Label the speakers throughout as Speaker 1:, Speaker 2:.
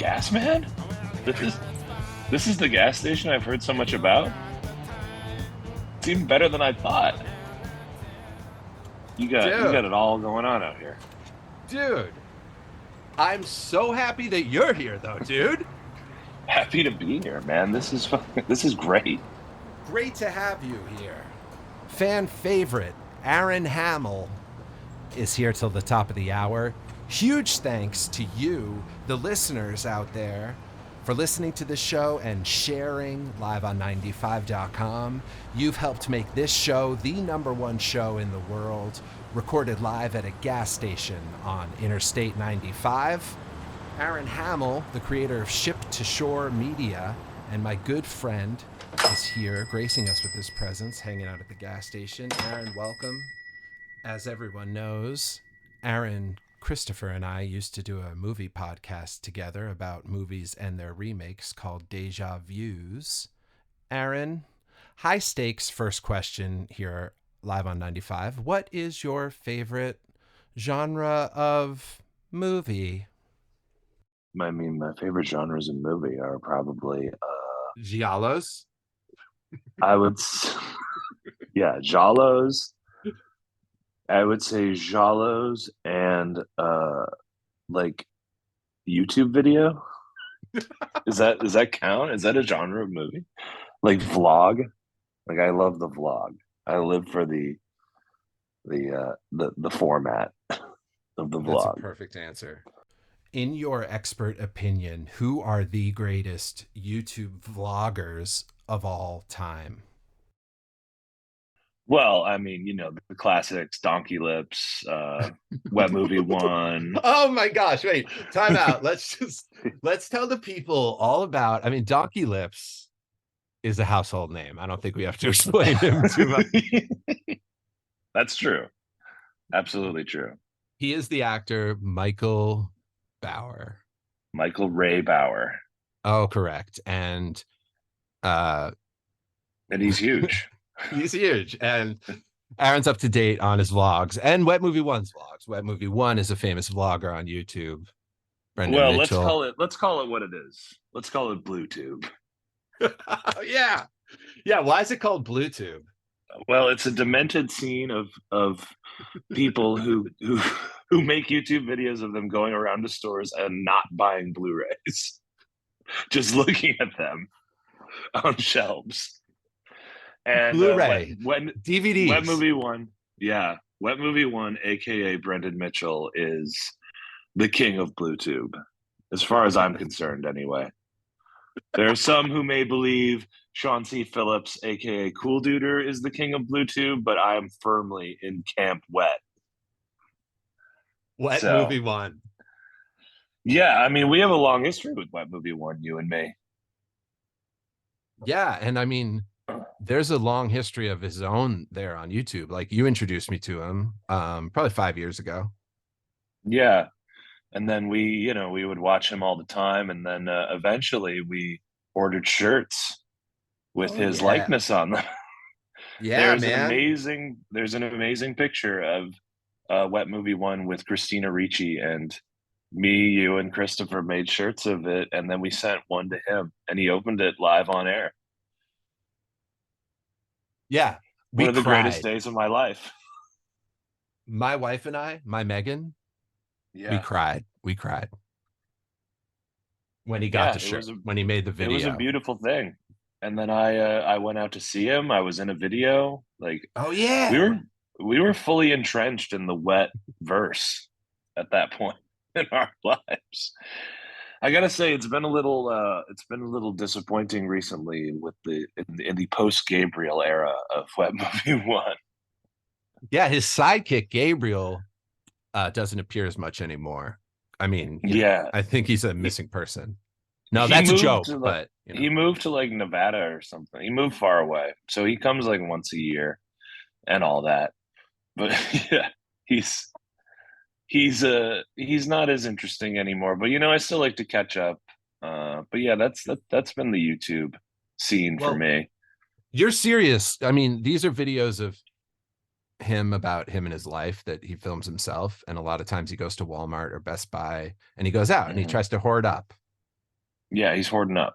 Speaker 1: Gasman? This is the gas station I've heard so much about. It's even better than I thought. You got it all going on out here.
Speaker 2: Dude, I'm so happy that you're here, though, dude.
Speaker 1: Happy to be here, man. This is great.
Speaker 2: Great to have you here. Fan favorite Aaron Hamel is here till the top of the hour. Huge thanks to you, the listeners out there, for listening to the show and sharing live on 95.com. You've helped make this show the #1 show in the world, recorded live at a gas station on Interstate 95. Aaron Hamel, the creator of Ship to Shore Media, and my good friend is here, gracing us with his presence, hanging out at the gas station. Aaron, welcome. As everyone knows, Aaron, Christopher, and I used to do a movie podcast together about movies and their remakes called Deja Views. Aaron, high stakes first question here live on 95. What is your favorite genre of movie?
Speaker 1: I mean, my favorite genres in movie are probably
Speaker 2: Giallos?
Speaker 1: Yeah, giallos. I would say giallos and like YouTube video. Does that count? Is that a genre of movie? Like vlog? Like I love the vlog. I live for the format of the vlog.
Speaker 2: That's a perfect answer. In your expert opinion, who are the greatest YouTube vloggers of all time?
Speaker 1: Well, I mean, the classics, Donkeylips, Wet Movie One.
Speaker 2: Oh my gosh, wait, time out. Let's tell the people all about, Donkeylips is a household name. I don't think we have to explain him too much.
Speaker 1: That's true. Absolutely true.
Speaker 2: He is the actor Michael
Speaker 1: Ray Bauer.
Speaker 2: Oh, correct. And
Speaker 1: he's huge.
Speaker 2: He's huge. And Aaron's up to date on his vlogs and Wet Movie One's vlogs. Wet Movie One is a famous vlogger on YouTube. Brendan Mitchell.
Speaker 1: let's call it what it is. Let's call it BlueTube.
Speaker 2: Yeah. Yeah. Why is it called BlueTube?
Speaker 1: Well, it's a demented scene of people who make YouTube videos of them going around to stores and not buying Blu-rays, just looking at them on shelves. And
Speaker 2: Blu-ray,
Speaker 1: when
Speaker 2: DVDs.
Speaker 1: Wet Movie One, yeah, Wet Movie One, aka Brendan Mitchell, is the king of BlueTube, as far as I'm concerned. Anyway, there are some who may believe Sean C. Phillips, aka Cool Duder, is the king of BlueTube, but I am firmly in Camp Wet.
Speaker 2: Movie One.
Speaker 1: Yeah, I mean, we have a long history with Wet Movie One, you and me.
Speaker 2: Yeah, and there's a long history of his own there on YouTube. Like you introduced me to him probably 5 years ago.
Speaker 1: Yeah. And then we would watch him all the time. And then eventually we ordered shirts with his likeness on them.
Speaker 2: Yeah,
Speaker 1: There's an amazing picture of Wet Movie One with Christina Ricci, and me, you, and Christopher made shirts of it. And then we sent one to him and he opened it live on air.
Speaker 2: Yeah.
Speaker 1: One of the greatest days of my life.
Speaker 2: My wife and I, my Megan, we cried. When he got the shirt, when he made the video.
Speaker 1: It was a beautiful thing. And then I went out to see him. I was in a video. Like,
Speaker 2: oh yeah.
Speaker 1: We were fully entrenched in the Wet verse at that point in our lives. I gotta say, it's been a little disappointing recently with in the post Gabriel era of Wet Movie One.
Speaker 2: Yeah, his sidekick Gabriel doesn't appear as much anymore. I think he's a missing person. No, that's a joke. But
Speaker 1: he moved to like Nevada or something. He moved far away, so he comes like once a year and all that. But yeah, he's not as interesting anymore, but I still like to catch up. But yeah, that's been the YouTube scene for me.
Speaker 2: You're serious. These are videos of him about him and his life that he films himself, and a lot of times he goes to Walmart or Best Buy and he goes out and he tries to hoard up
Speaker 1: Yeah, he's hoarding up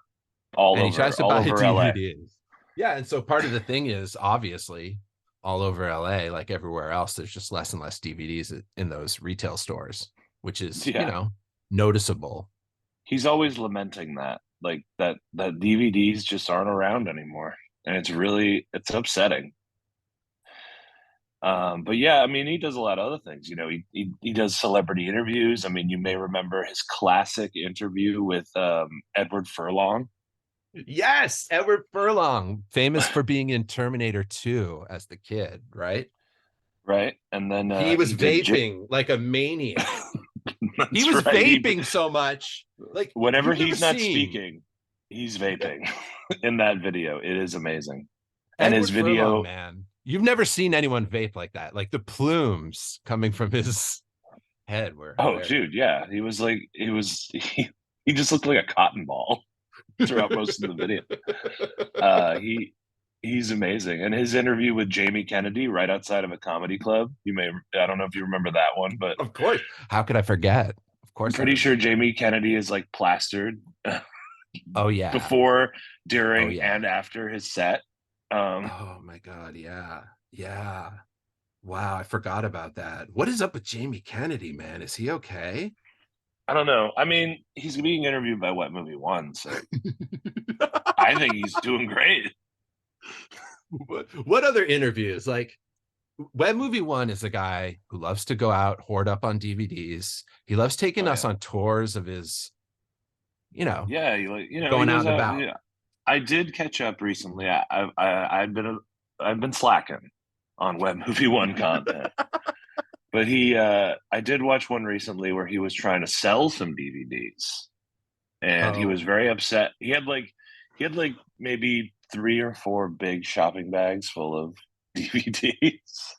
Speaker 1: all
Speaker 2: And he tries
Speaker 1: over
Speaker 2: to buy
Speaker 1: LA.
Speaker 2: DVDs. Yeah, and so part of the thing is obviously all over LA, like everywhere else, there's just less and less DVDs in those retail stores, which is,
Speaker 1: Yeah,
Speaker 2: noticeable.
Speaker 1: he's always lamenting that, like that DVDs just aren't around anymore, and it's upsetting. But yeah, I mean, he does a lot of other things. He does celebrity interviews. I mean, you may remember his classic interview with Edward Furlong,
Speaker 2: Yes, Edward Furlong, famous for being in Terminator 2 as the kid, right?
Speaker 1: right? And then
Speaker 2: He was
Speaker 1: he did.
Speaker 2: vaping like a maniac. He
Speaker 1: That's
Speaker 2: was
Speaker 1: right.
Speaker 2: vaping so much. Like
Speaker 1: Whenever
Speaker 2: you've never
Speaker 1: he's not
Speaker 2: seen
Speaker 1: speaking, he's vaping in that video. It is amazing. And his
Speaker 2: Edward Furlong,
Speaker 1: video,
Speaker 2: man. You've never seen anyone vape like that. Like the plumes coming from his head were
Speaker 1: oh,
Speaker 2: hilarious.
Speaker 1: dude, yeah, he just looked like a cotton ball throughout most of the video. He's amazing. And his interview with Jamie Kennedy right outside of a comedy club, I don't know if you remember that one, but
Speaker 2: Of course. How could I forget? Of
Speaker 1: I'm
Speaker 2: course I
Speaker 1: pretty sure
Speaker 2: remember.
Speaker 1: Jamie Kennedy is like plastered
Speaker 2: Oh yeah.
Speaker 1: before,
Speaker 2: Oh
Speaker 1: during,
Speaker 2: yeah.
Speaker 1: and after his set.
Speaker 2: Oh my God. Yeah. Yeah. Wow, I forgot about that. What is up with Jamie Kennedy, man? Is he okay?
Speaker 1: I don't know. I mean, he's being interviewed by What Movie One, so I think he's doing great.
Speaker 2: What other interviews? Like Web Movie One is a guy who loves to go out, hoard up on DVDs. He loves taking
Speaker 1: Oh
Speaker 2: us
Speaker 1: yeah,
Speaker 2: on tours of his,
Speaker 1: yeah. He
Speaker 2: going out
Speaker 1: goes
Speaker 2: and
Speaker 1: out.
Speaker 2: about.
Speaker 1: Yeah. I did catch up recently. I've been slacking on Web Movie One content, but I did watch one recently where he was trying to sell some DVDs, and he was
Speaker 2: Oh,
Speaker 1: very upset. He had like maybe 3 or 4 big shopping bags full of DVDs,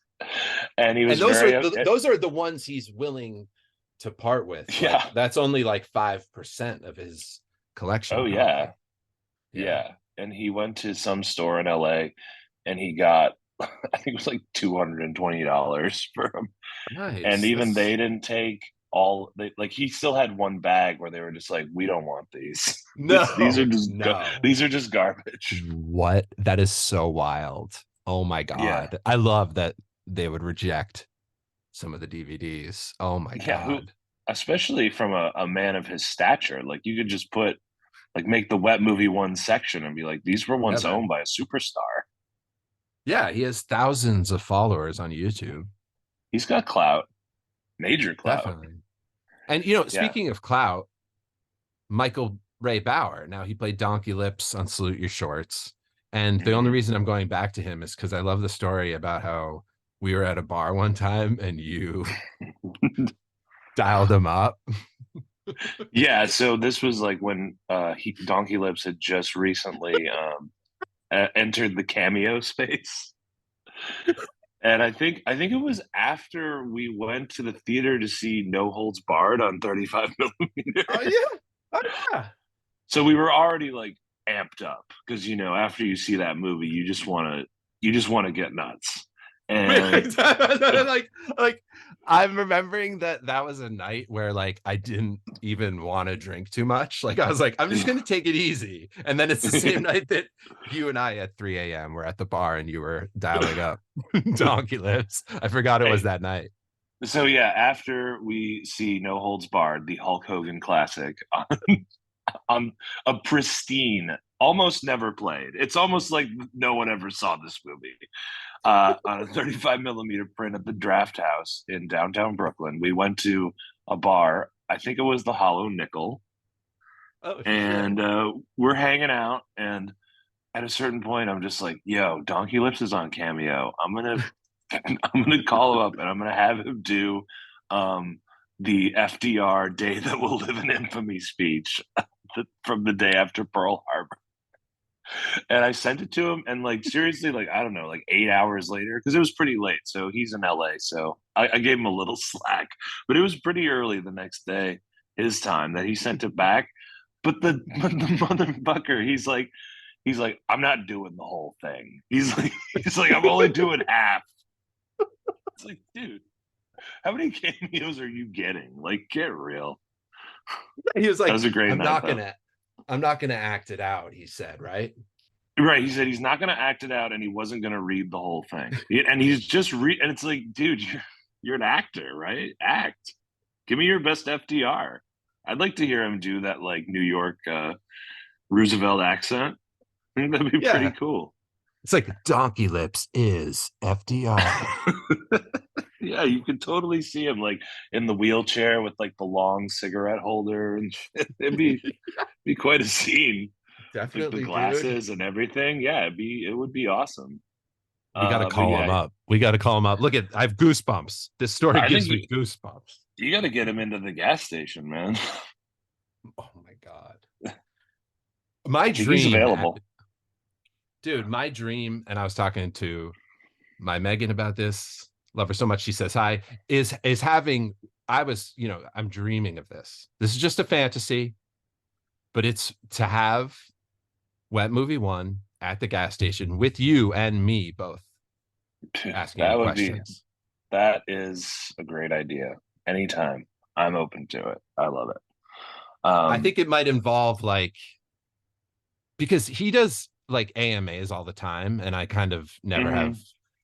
Speaker 1: and he
Speaker 2: and
Speaker 1: was
Speaker 2: those are
Speaker 1: very
Speaker 2: those are the ones he's willing to part with. Like
Speaker 1: yeah.
Speaker 2: that's only like 5% of his collection,
Speaker 1: Oh yeah,
Speaker 2: probably. Yeah.
Speaker 1: yeah. And he went to some store in LA, and he got I think it was like $220 for them. And
Speaker 2: Nice.
Speaker 1: even
Speaker 2: That's
Speaker 1: they didn't take all like he still had one bag where they were just like, we don't want these. These are
Speaker 2: no,
Speaker 1: just
Speaker 2: no.
Speaker 1: these are just garbage.
Speaker 2: What? That is so wild. Oh my
Speaker 1: Yeah.
Speaker 2: God. I love that they would reject some of the DVDs. Oh my
Speaker 1: Yeah, who
Speaker 2: God.
Speaker 1: especially from a man of his stature, like you could just put like make the Wet Movie One section and be like, these were
Speaker 2: Yeah,
Speaker 1: once
Speaker 2: man.
Speaker 1: owned by a superstar.
Speaker 2: Yeah, he has thousands of followers on YouTube.
Speaker 1: He's got clout, major clout.
Speaker 2: Definitely. And
Speaker 1: Yeah.
Speaker 2: speaking of clout, Michael Ray Bauer. Now he played Donkeylips on Salute Your Shorts. And the only
Speaker 1: Mhm.
Speaker 2: reason I'm going back to him is because I love the story about how we were at a bar one time and you dialed him up.
Speaker 1: Yeah, so this was like when Donkey Lips had just recently entered the Cameo space. And I think it was after we went to the theater to see No Holds Barred on 35 millimeter.
Speaker 2: Oh yeah. Oh yeah.
Speaker 1: So we were already like amped up because after you see that movie, you just want to get nuts. And
Speaker 2: like I'm remembering that was a night where like I didn't even want to drink too much. Like I was like, I'm just gonna take it easy. And then it's the same night that you and I at 3 a.m. were at the bar and you were dialing up Donkey Lips. I forgot it was
Speaker 1: hey,
Speaker 2: that night.
Speaker 1: so yeah, after we see No Holds Barred, the Hulk Hogan classic on a pristine, almost never played. It's almost like no one ever saw this movie. On a 35 millimeter print at the Draft House in downtown Brooklyn. We went to a bar. I think it was the Hollow Nickel,
Speaker 2: Oh shit.
Speaker 1: and we're hanging out. And at a certain point, I'm just like, "Yo, Donkey Lips is on Cameo. I'm gonna call him up, and I'm gonna have him do um, the FDR Day That Will Live in Infamy speech from the day after Pearl Harbor." And I sent it to him, and like seriously, like I don't know, like 8 hours later, because it was pretty late. So he's in LA, so I gave him a little slack, but it was pretty early the next day, his time, that he sent it back. But the motherfucker, he's like, I'm not doing the whole thing. He's like, I'm only doing half. It's like, dude, how many cameos are you getting? Like, get real.
Speaker 2: He was
Speaker 1: That
Speaker 2: like,
Speaker 1: was a great
Speaker 2: I'm
Speaker 1: night
Speaker 2: not
Speaker 1: though.
Speaker 2: gonna I'm not going to act it out, he said, right?
Speaker 1: Right. He said he's not going to act it out and he wasn't going to read the whole thing. And he's just and it's like, dude, you're an actor, right? Act. Give me your best FDR. I'd like to hear him do that like New York Roosevelt accent. I think that'd be
Speaker 2: Yeah.
Speaker 1: pretty cool.
Speaker 2: It's like Donkeylips is FDR.
Speaker 1: Yeah, you could totally see him like in the wheelchair with like the long cigarette holder and shit. It'd be quite a scene. Like the
Speaker 2: Definitely, dude.
Speaker 1: glasses and everything. Yeah, it would be awesome.
Speaker 2: We got to
Speaker 1: But
Speaker 2: call him
Speaker 1: yeah,
Speaker 2: up. We got to call him up. Look I have goosebumps. This story
Speaker 1: I think
Speaker 2: gives me goosebumps.
Speaker 1: you got to get him into the gas station, man.
Speaker 2: Oh my God. My
Speaker 1: He's
Speaker 2: dream,
Speaker 1: available.
Speaker 2: dude, my dream, and I was talking to my Megan about this, love her so much, she says hi, is having, I'm dreaming of this. This is just a fantasy, but it's to have Wet Movie 1 at the gas station with you and me both asking
Speaker 1: That would
Speaker 2: questions.
Speaker 1: that is a great idea. Anytime. I'm open to it. I love it.
Speaker 2: I think it might involve like, because he does like AMAs all the time, and I kind of never have,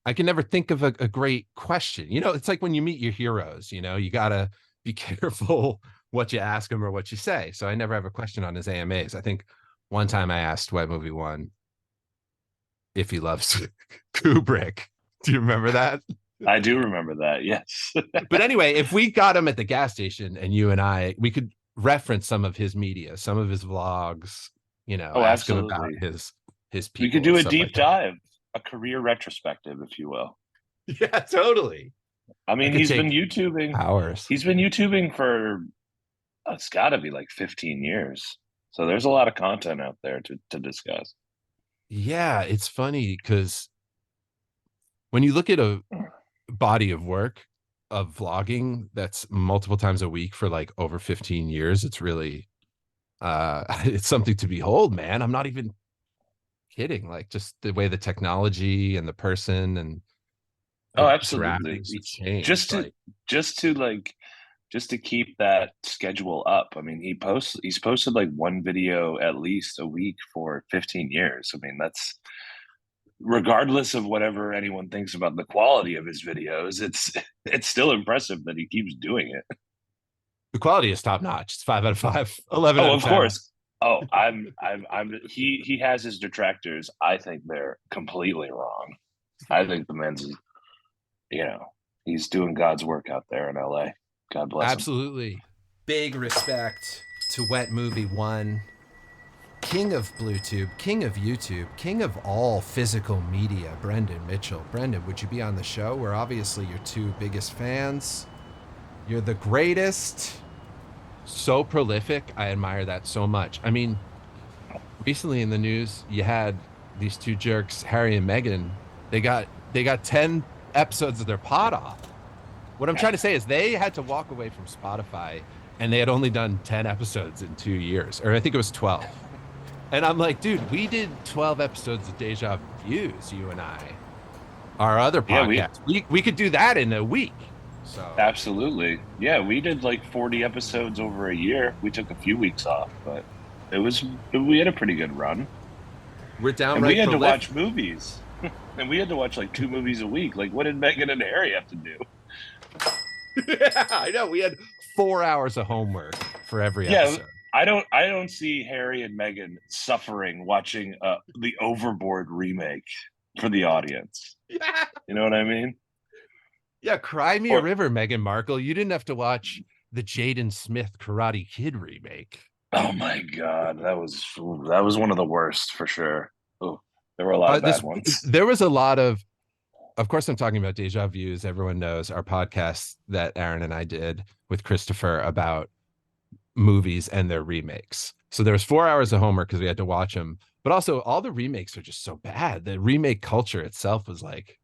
Speaker 2: I can never think of a great question. It's like when you meet your heroes, you got to be careful what you ask them or what you say. So I never have a question on his AMAs. I think one time I asked Wet Movie 1 if he loves Kubrick. Do you remember that?
Speaker 1: I do remember that, yes.
Speaker 2: But anyway, if we got him at the gas station and you and I, we could reference some of his media, some of his vlogs, ask him about his people.
Speaker 1: We could do a deep
Speaker 2: like
Speaker 1: dive, a career retrospective, if you will.
Speaker 2: Yeah, totally.
Speaker 1: I mean, he's been YouTubing
Speaker 2: hours.
Speaker 1: He's been YouTubing for it's got to be like 15 years. So there's a lot of content out there to discuss.
Speaker 2: Yeah, it's funny because when you look at a body of work of vlogging that's multiple times a week for like over 15 years, it's really it's something to behold, man. I'm not even kidding. Like just the way the technology and the person and
Speaker 1: Absolutely.
Speaker 2: changed.
Speaker 1: Just to keep that schedule up. I mean, he's posted like one video at least a week for 15 years. I mean, that's regardless of whatever anyone thinks about the quality of his videos, it's still impressive that he keeps doing it.
Speaker 2: The quality is top notch. It's 5 out of 5, 11 out of 10.
Speaker 1: Of course. Oh, he has his detractors. I think they're completely wrong. I think the man's, he's doing God's work out there in LA. God bless him.
Speaker 2: Absolutely. Big respect to Wet Movie 1. King of BlueTube, king of YouTube, king of all physical media, Brendan Mitchell. Brendan, would you be on the show? We're obviously your two biggest fans. You're the greatest. So prolific. I admire that so much. I mean, recently in the news, you had these two jerks, Harry and Meghan. They got 10 episodes of their pod off. What I'm trying to say is they had to walk away from Spotify, and they had only done 10 episodes in 2 years, or I think it was 12. And I'm like, dude, we did 12 episodes of Deja Views, you and I. Our other podcast. Yeah, we could do that in a week. So
Speaker 1: absolutely. Yeah, we did like 40 episodes over a year. We took a few weeks off, but we had a pretty good run.
Speaker 2: We're down.
Speaker 1: And we had to watch movies. And we had to watch like 2 movies a week. Like, what did Meghan and Harry have to do?
Speaker 2: Yeah, I know. We had 4 hours of homework for every episode.
Speaker 1: I don't see Harry and Meghan suffering watching the Overboard remake for the audience.
Speaker 2: Yeah.
Speaker 1: You know what I mean?
Speaker 2: Yeah, cry me a river, Meghan Markle. You didn't have to watch the Jaden Smith Karate Kid remake.
Speaker 1: Oh my God, that was one of the worst for sure. Oh, there were a lot of bad ones.
Speaker 2: There was a lot of course, I'm talking about Deja Views. Everyone knows our podcast that Aaron and I did with Christopher about movies and their remakes. So there was 4 hours of homework because we had to watch them, but also all the remakes are just so bad. The remake culture itself was like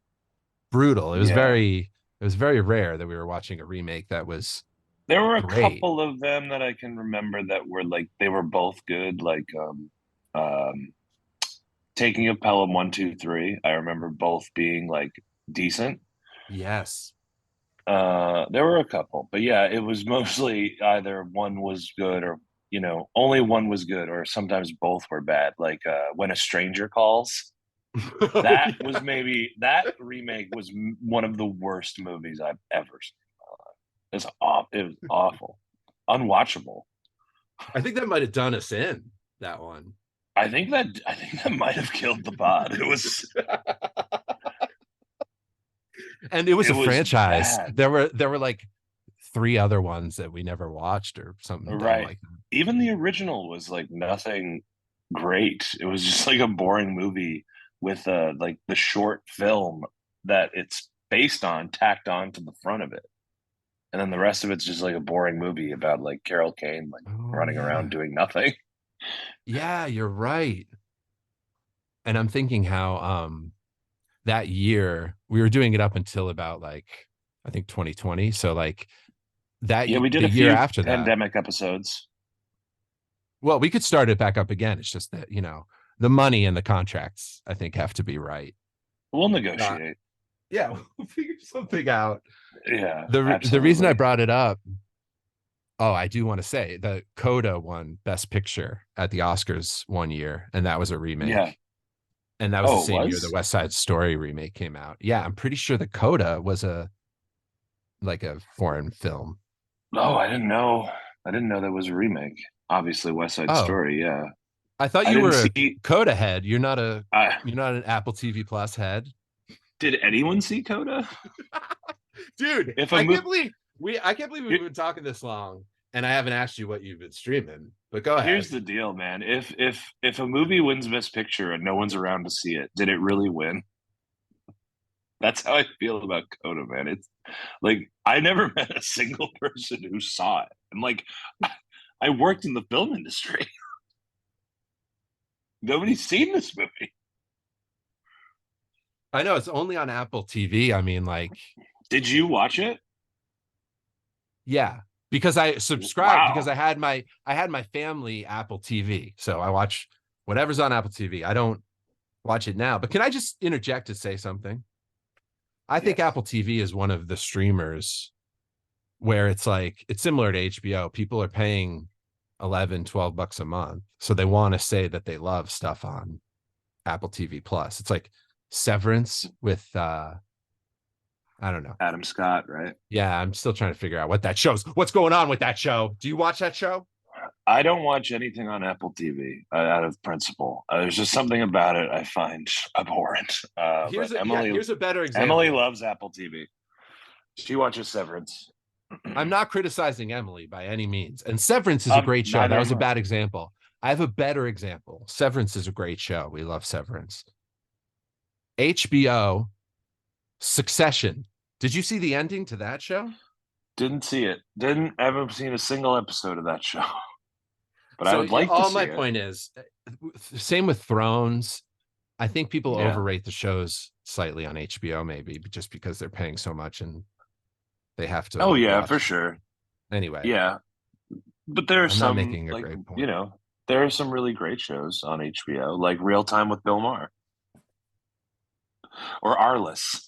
Speaker 2: brutal. It was very rare that we were watching a remake that was
Speaker 1: There were a couple of them that I can remember that were like, they were both good. Like, Taking of Pelham 1, 2, 3. I remember both being like decent.
Speaker 2: Yes.
Speaker 1: There were a couple, but yeah, it was mostly either one was good or only one was good, or sometimes both were bad. Like When a Stranger Calls.
Speaker 2: Oh,
Speaker 1: That
Speaker 2: yeah.
Speaker 1: was that remake was one of the worst movies I've ever seen in my life. It was awful, unwatchable.
Speaker 2: I think that might have done us in, that one.
Speaker 1: I think that might have killed the pod.
Speaker 2: And it was
Speaker 1: It
Speaker 2: a
Speaker 1: was
Speaker 2: franchise.
Speaker 1: bad,
Speaker 2: There were like three other ones that we never watched or something dumb
Speaker 1: right?
Speaker 2: like that.
Speaker 1: Even the original was like nothing great. It was just like a boring movie with like the short film that it's based on tacked on to the front of it. And then the rest of it's just like a boring movie about like Carol Kane like
Speaker 2: Oh
Speaker 1: running around
Speaker 2: yeah.
Speaker 1: doing nothing.
Speaker 2: Yeah, you're right. And I'm thinking how that year we were doing it up until about like I think 2020. So like
Speaker 1: Yeah, we did
Speaker 2: the
Speaker 1: a
Speaker 2: year
Speaker 1: few
Speaker 2: after that.
Speaker 1: pandemic episodes.
Speaker 2: Well, we could start it back up again. It's just that, the money and the contracts I think have to be right.
Speaker 1: We'll
Speaker 2: Uh,
Speaker 1: negotiate.
Speaker 2: yeah, we'll figure something out.
Speaker 1: Yeah,
Speaker 2: The reason I
Speaker 1: absolutely.
Speaker 2: brought it up, oh, I do want to say the Coda won Best Picture at the Oscars one year, and that was a
Speaker 1: Yeah.
Speaker 2: remake. And that was the
Speaker 1: Oh, it
Speaker 2: same year the
Speaker 1: was?
Speaker 2: West Side Story remake came out. Yeah, I'm pretty sure the Coda was a foreign film.
Speaker 1: Oh, I didn't know. I didn't know that was a remake. Obviously, West Side
Speaker 2: Oh,
Speaker 1: Story. Yeah,
Speaker 2: I thought
Speaker 1: I
Speaker 2: you
Speaker 1: didn't
Speaker 2: were a
Speaker 1: see.
Speaker 2: Coda head.
Speaker 1: I
Speaker 2: You're not an Apple TV Plus head.
Speaker 1: did anyone see Coda?
Speaker 2: Dude,
Speaker 1: If a
Speaker 2: I
Speaker 1: mo-
Speaker 2: can't believe we've
Speaker 1: Here-
Speaker 2: been talking this long and I haven't asked you what you've been streaming. But go ahead.
Speaker 1: Here's the deal, man. If a movie wins Best Picture and no one's around to see it, did it really win? That's how I feel about Coda, man. It's like I never met a single person who saw it. I'm like, I worked in the film industry. Nobody's seen this movie.
Speaker 2: I know it's only on Apple TV. I mean, like,
Speaker 1: Did you watch it?
Speaker 2: yeah, because I subscribed because
Speaker 1: Wow.
Speaker 2: I had my family Apple TV. So I watch whatever's on Apple TV. I don't watch it now. But can I just interject to say something? I think
Speaker 1: Yes.
Speaker 2: Apple TV is one of the streamers where it's like it's similar to HBO. People are paying 11, $12 a month. So they want to say that they love stuff on Apple TV Plus. It's like Severance with I don't know.
Speaker 1: Adam Scott, right?
Speaker 2: Yeah, I'm still trying to figure out what's going on with that show. Do you watch that show?
Speaker 1: I don't watch anything on Apple TV out of principle. There's just something about it I find abhorrent. But
Speaker 2: Here's a better
Speaker 1: Emily
Speaker 2: example.
Speaker 1: loves Apple TV. She watches Severance.
Speaker 2: I'm not criticizing Emily by any means. And Severance is a great show.
Speaker 1: Neither
Speaker 2: That was
Speaker 1: am
Speaker 2: a
Speaker 1: I.
Speaker 2: bad example. I have a better example. Severance is a great show. We love Severance. HBO Succession. Did you see the ending to that show?
Speaker 1: Didn't see it. Didn't ever seen a single episode of that show. But I
Speaker 2: So
Speaker 1: would like to
Speaker 2: all
Speaker 1: see
Speaker 2: my
Speaker 1: it.
Speaker 2: point is, same with Thrones. I think people
Speaker 1: Yeah.
Speaker 2: overrate the shows slightly on HBO, maybe just because they're paying so much and they have to.
Speaker 1: Oh yeah,
Speaker 2: watch.
Speaker 1: for sure.
Speaker 2: Anyway,
Speaker 1: Yeah. But there are
Speaker 2: I'm not
Speaker 1: some
Speaker 2: making a
Speaker 1: like
Speaker 2: great point.
Speaker 1: there are some really great shows on HBO, like Real Time with Bill Maher or Arliss.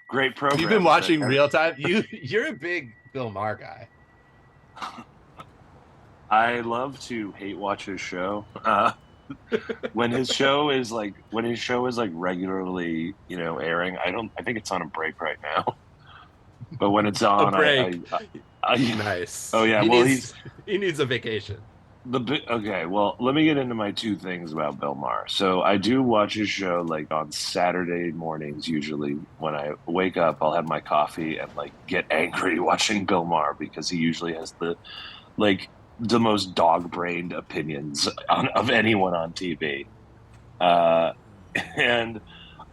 Speaker 1: Great program.
Speaker 2: You've been watching Real Time. You're a big Bill Maher guy.
Speaker 1: I love to hate watch his show. When his show is like regularly, airing. I think it's on a break right now. But when it's on,
Speaker 2: A break.
Speaker 1: I
Speaker 2: Nice.
Speaker 1: oh yeah,
Speaker 2: He needs a vacation.
Speaker 1: Okay, well, let me get into my two things about Bill Maher. So I do watch his show like on Saturday mornings. Usually, when I wake up, I'll have my coffee and like get angry watching Bill Maher because he usually has the most dog-brained opinions of anyone on TV, and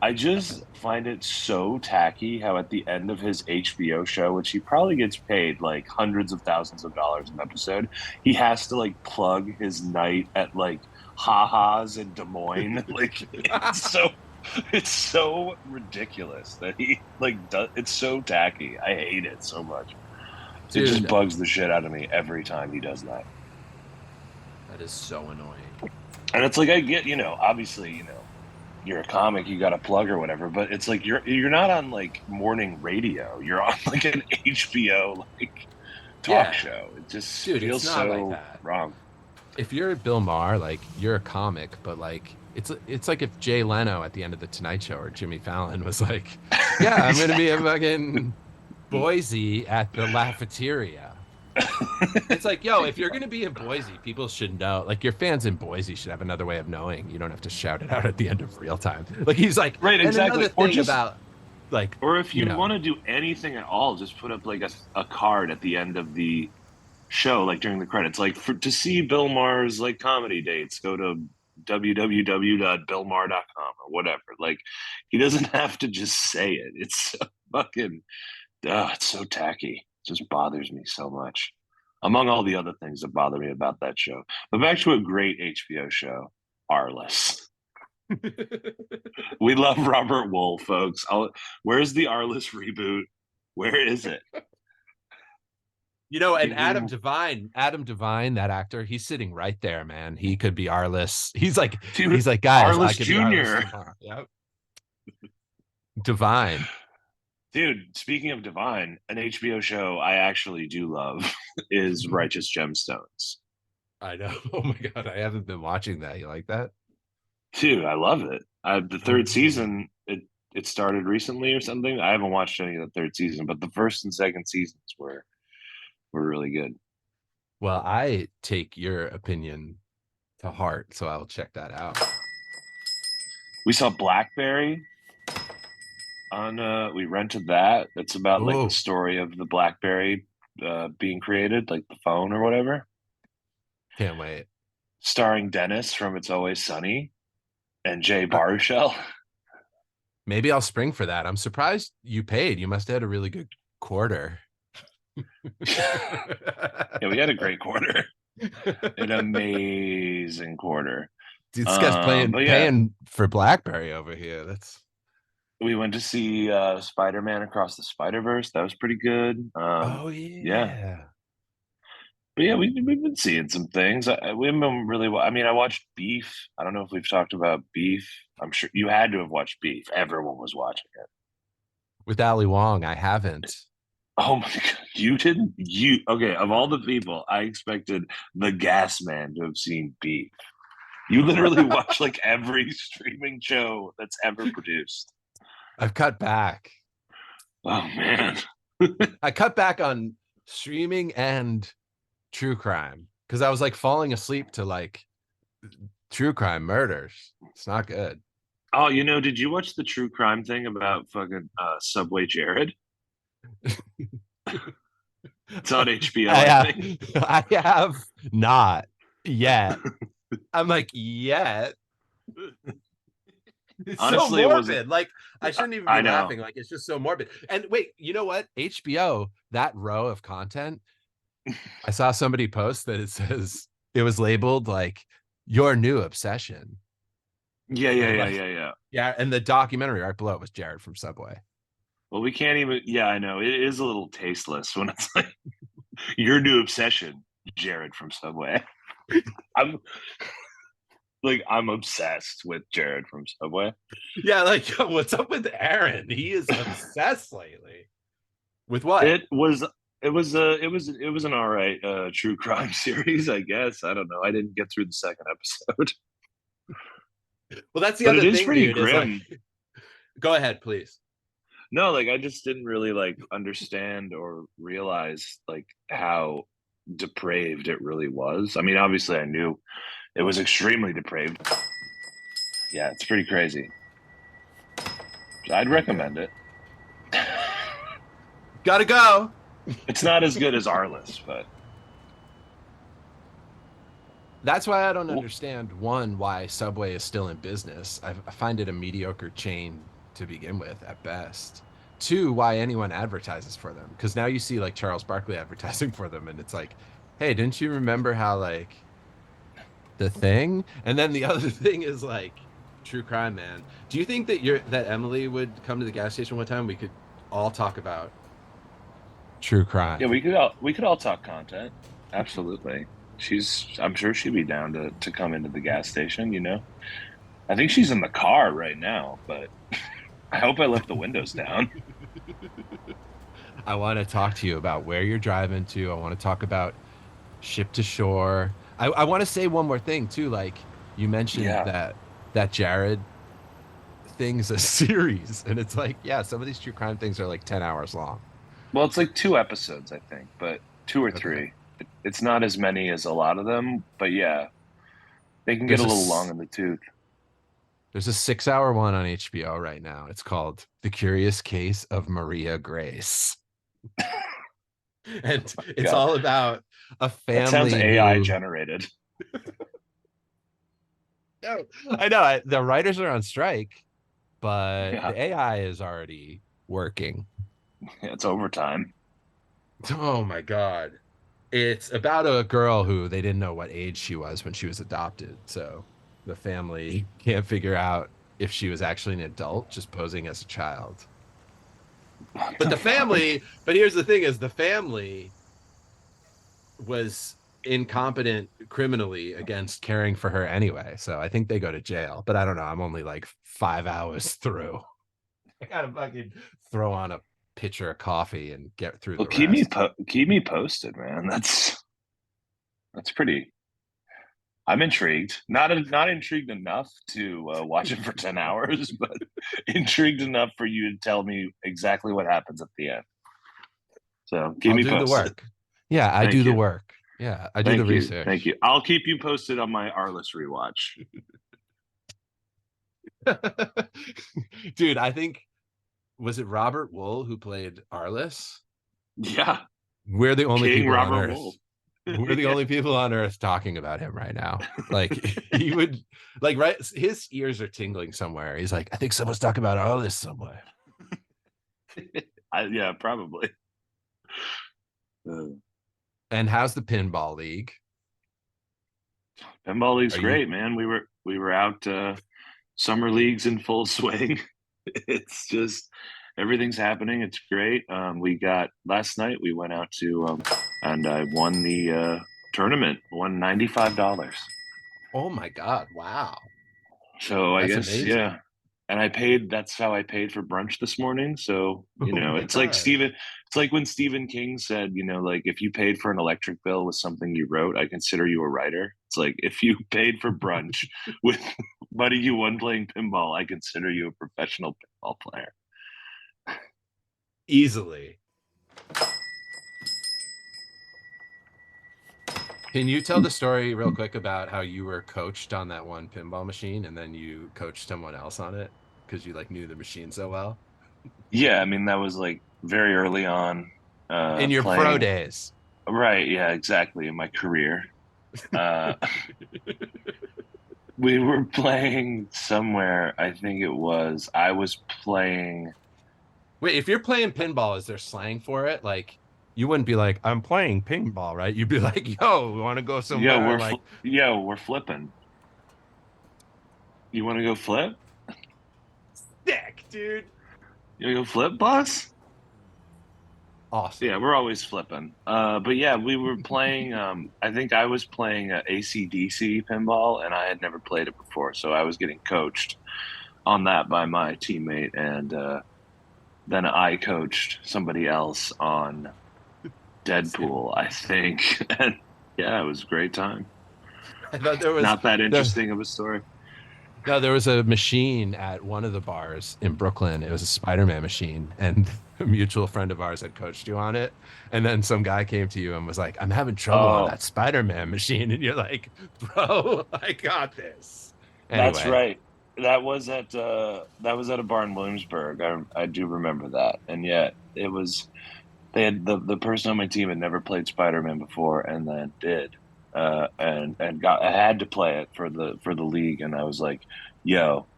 Speaker 1: I just find it so tacky how at the end of his HBO show, which he probably gets paid like hundreds of thousands of dollars an episode, he has to like plug his night at like Ha-Ha's in Des Moines. Like it's so ridiculous that he like does. It's so tacky. I hate it so much. It just
Speaker 2: Dude,
Speaker 1: bugs the shit out of me every time he does that.
Speaker 2: that is so annoying.
Speaker 1: And it's like I get, obviously, you're a comic, you got a plug or whatever, but it's like you're not on like morning radio. You're on like an HBO like talk show. It just
Speaker 2: Dude,
Speaker 1: feels
Speaker 2: it's not
Speaker 1: so
Speaker 2: like that.
Speaker 1: wrong.
Speaker 2: If you're Bill Maher, like you're a comic, but like it's like if Jay Leno at the end of the Tonight Show or Jimmy Fallon was like, "Yeah, I'm gonna be a fucking Boise at the Lafiteria." It's like, yo, if you're gonna be in Boise, people should know. Like your fans in Boise should have another way of knowing. You don't have to shout it out at the end of real time. Like he's like,
Speaker 1: Right,
Speaker 2: and
Speaker 1: exactly.
Speaker 2: another thing about like,
Speaker 1: or if you
Speaker 2: know,
Speaker 1: want to do anything at all, just put up like a card at the end of the show, like during the credits, like to see Bill Maher's like comedy dates, go to www.billmaher.com or whatever. Like he doesn't have to just say it. It's so fucking it's so tacky. It just bothers me so much. Among all the other things that bother me about that show. But back to a great HBO show, Arliss. We love Robert Wool, folks. Where's the Arliss reboot? Where is it?
Speaker 2: You know, and Adam Devine, that actor, he's sitting right there, man. He could be Arliss. He's like, guys,
Speaker 1: Arliss
Speaker 2: I could
Speaker 1: Jr.
Speaker 2: be Arliss. Yep. Devine.
Speaker 1: Dude, speaking of Devine, an HBO show I actually do love is Righteous Gemstones.
Speaker 2: I know. Oh my God, I haven't been watching that. You like that?
Speaker 1: Dude, I love it. The third season, it started recently or something. I haven't watched any of the third season, but the first and second seasons were really good.
Speaker 2: Well, I take your opinion to heart, so I'll check that out.
Speaker 1: We saw Blackberry on we rented that. It's about like the story of the Blackberry being created, like the phone or whatever.
Speaker 2: Can't wait.
Speaker 1: Starring Dennis from It's Always Sunny and Jay Baruchel.
Speaker 2: Maybe I'll spring for that. I'm surprised you paid. You must have had a really good quarter.
Speaker 1: Yeah, we had a great quarter. An amazing quarter.
Speaker 2: Dude, this guy's paying for Blackberry over here.
Speaker 1: We went to see Spider-Man Across the Spider-Verse. That was pretty good.
Speaker 2: Yeah.
Speaker 1: But yeah, we've been seeing some things. We haven't been really. I mean, I watched Beef. I don't know if we've talked about Beef. I'm sure you had to have watched Beef. Everyone was watching it.
Speaker 2: With Ali Wong, I haven't.
Speaker 1: Oh my God, you didn't? Okay, of all the people, I expected the Gasman to have seen Beef. You literally watch like every streaming show that's ever produced.
Speaker 2: I've cut back.
Speaker 1: Oh man.
Speaker 2: I cut back on streaming and true crime because I was like falling asleep to like true crime murders. It's not good.
Speaker 1: Oh, did you watch the true crime thing about fucking Subway Jared? It's on HBO.
Speaker 2: I have not yet. I'm like, yet. It's honestly, so morbid. Like, I shouldn't even be laughing. Like, it's just so morbid. And wait, you know what? HBO, that row of content, I saw somebody post that it says it was labeled like your new obsession.
Speaker 1: Yeah.
Speaker 2: Yeah, and the documentary right below it was Jared from Subway.
Speaker 1: Well, we can't even. Yeah, I know it is a little tasteless when it's like your new obsession, Jared from Subway. I'm obsessed with Jared from Subway.
Speaker 2: Yeah, like what's up with Aaron? He is obsessed lately. With what?
Speaker 1: It was an all right true crime series, I guess. I don't know. I didn't get through the second episode.
Speaker 2: Well, that's the other thing. It is pretty
Speaker 1: grim.
Speaker 2: Go ahead, please.
Speaker 1: No, like I just didn't really like understand or realize like how depraved it really was. I mean, obviously I knew it was extremely depraved. Yeah, it's pretty crazy. I'd recommend it.
Speaker 2: Gotta go.
Speaker 1: It's not as good as Arliss, but
Speaker 2: that's why I don't understand, one, why Subway is still in business. I find it a mediocre chain to begin with at best. Two, why anyone advertises for them, because now you see like Charles Barkley advertising for them and it's like, hey, didn't you remember how like the thing? And then the other thing is like true crime, man. Do you think that Emily would come to the gas station one time? We could all talk about true crime.
Speaker 1: Yeah, we could all talk content. Absolutely. I'm sure she'd be down to come into the gas station, I think she's in the car right now, but I hope I left the windows down.
Speaker 2: I want to talk to you about where you're driving to. I want to talk about ship to shore. I want to say one more thing too. Like you mentioned
Speaker 1: Yeah.
Speaker 2: that Jared thing's a series, and it's like, yeah, some of these true crime things are like 10 hours long.
Speaker 1: Well, it's like 2 episodes, I think, but two or
Speaker 2: Okay.
Speaker 1: three. It's not as many as a lot of them, but yeah, they can get
Speaker 2: There's
Speaker 1: a
Speaker 2: a
Speaker 1: little long
Speaker 2: s-
Speaker 1: in the tooth.
Speaker 2: there's a 6 hour one on HBO right now. It's called The Curious Case of Maria Grace. And it's
Speaker 1: Yeah,
Speaker 2: all about a
Speaker 1: that sounds
Speaker 2: family
Speaker 1: AI
Speaker 2: who
Speaker 1: generated.
Speaker 2: no, the writers are on strike, but
Speaker 1: Yeah,
Speaker 2: the AI is already working.
Speaker 1: it's overtime.
Speaker 2: Oh my God. It's about a girl who they didn't know what age she was when she was adopted. So the family can't figure out if she was actually an adult just posing as a child.
Speaker 1: What
Speaker 2: But
Speaker 1: the fuck?
Speaker 2: but here's the thing is the family was incompetent criminally against caring for her anyway. So I think they go to jail, but I don't know. I'm only like 5 hours through. I gotta fucking throw on a pitcher of coffee and get through
Speaker 1: Well,
Speaker 2: the rest.
Speaker 1: keep me posted, man. That's pretty. I'm intrigued. Not intrigued enough to watch it for 10 hours, but intrigued enough for you to tell me exactly what happens at the end. So keep
Speaker 2: I'll
Speaker 1: me
Speaker 2: do the
Speaker 1: posted.
Speaker 2: work. Yeah, I do
Speaker 1: Thank
Speaker 2: the
Speaker 1: you.
Speaker 2: work. Yeah, I do the
Speaker 1: Thank you. Thank
Speaker 2: research.
Speaker 1: you. I'll keep you posted on my Arliss rewatch.
Speaker 2: Dude, I think was it Robert Wool who played Arliss?
Speaker 1: Yeah,
Speaker 2: We're the only
Speaker 1: King
Speaker 2: people on
Speaker 1: Robert
Speaker 2: Earth.
Speaker 1: Wolf.
Speaker 2: We're the
Speaker 1: Yeah.
Speaker 2: only people on Earth talking about him right now. Like he would, like, right? His ears are tingling somewhere. He's like, I think someone's talking about Arliss somewhere.
Speaker 1: Yeah, probably. Uh,
Speaker 2: And how's the pinball league?
Speaker 1: Pinball league's
Speaker 2: Are you
Speaker 1: great, man. We were out summer leagues in full swing. It's just everything's happening. It's great. We got last night. We went out to and I won the tournament. Won $95.
Speaker 2: Oh my God, wow.
Speaker 1: So I
Speaker 2: That's
Speaker 1: guess
Speaker 2: amazing.
Speaker 1: yeah. And I paid. That's how I paid for brunch this morning. So
Speaker 2: Oh my
Speaker 1: it's like
Speaker 2: God.
Speaker 1: Stephen. It's like when Stephen King said, like if you paid for an electric bill with something you wrote, I consider you a writer. It's like if you paid for brunch with money you won playing pinball, I consider you a professional pinball player.
Speaker 2: Easily. Can you tell the story real quick about how you were coached on that one pinball machine and then you coached someone else on it because you like knew the machine so well?
Speaker 1: Yeah, I mean that was like very early on
Speaker 2: In your pro
Speaker 1: playing.
Speaker 2: days.
Speaker 1: Right, yeah, exactly in my career. Uh we were playing somewhere. I was playing.
Speaker 2: Wait, if you're playing pinball, is there slang for it? Like, you wouldn't be like, I'm playing pinball, right? You'd be like, yo, we want to go somewhere and like,
Speaker 1: We're flipping. You want to go flip?
Speaker 2: sick, dude.
Speaker 1: You want to go flip, boss?
Speaker 2: Awesome.
Speaker 1: Yeah, we're always flipping. But yeah, we were playing. I think I was playing AC/DC pinball, and I had never played it before, so I was getting coached on that by my teammate, and then I coached somebody else on Deadpool, I think. And yeah, it was a great time.
Speaker 2: I thought there was
Speaker 1: Not that
Speaker 2: there
Speaker 1: interesting of a story.
Speaker 2: no, there was a machine at one of the bars in Brooklyn. It was a Spider-Man machine, and a mutual friend of ours had coached you on it. And then some guy came to you and was like, "I'm having trouble on
Speaker 1: Oh,
Speaker 2: that Spider-Man machine," and you're like, "Bro, I got this."
Speaker 1: that's
Speaker 2: Anyway,
Speaker 1: right. That was at a bar in Williamsburg. I do remember that. And yet it was they had the person on my team had never played Spider-Man before and then did. And got I had to play it for the league and I was like, "Yo,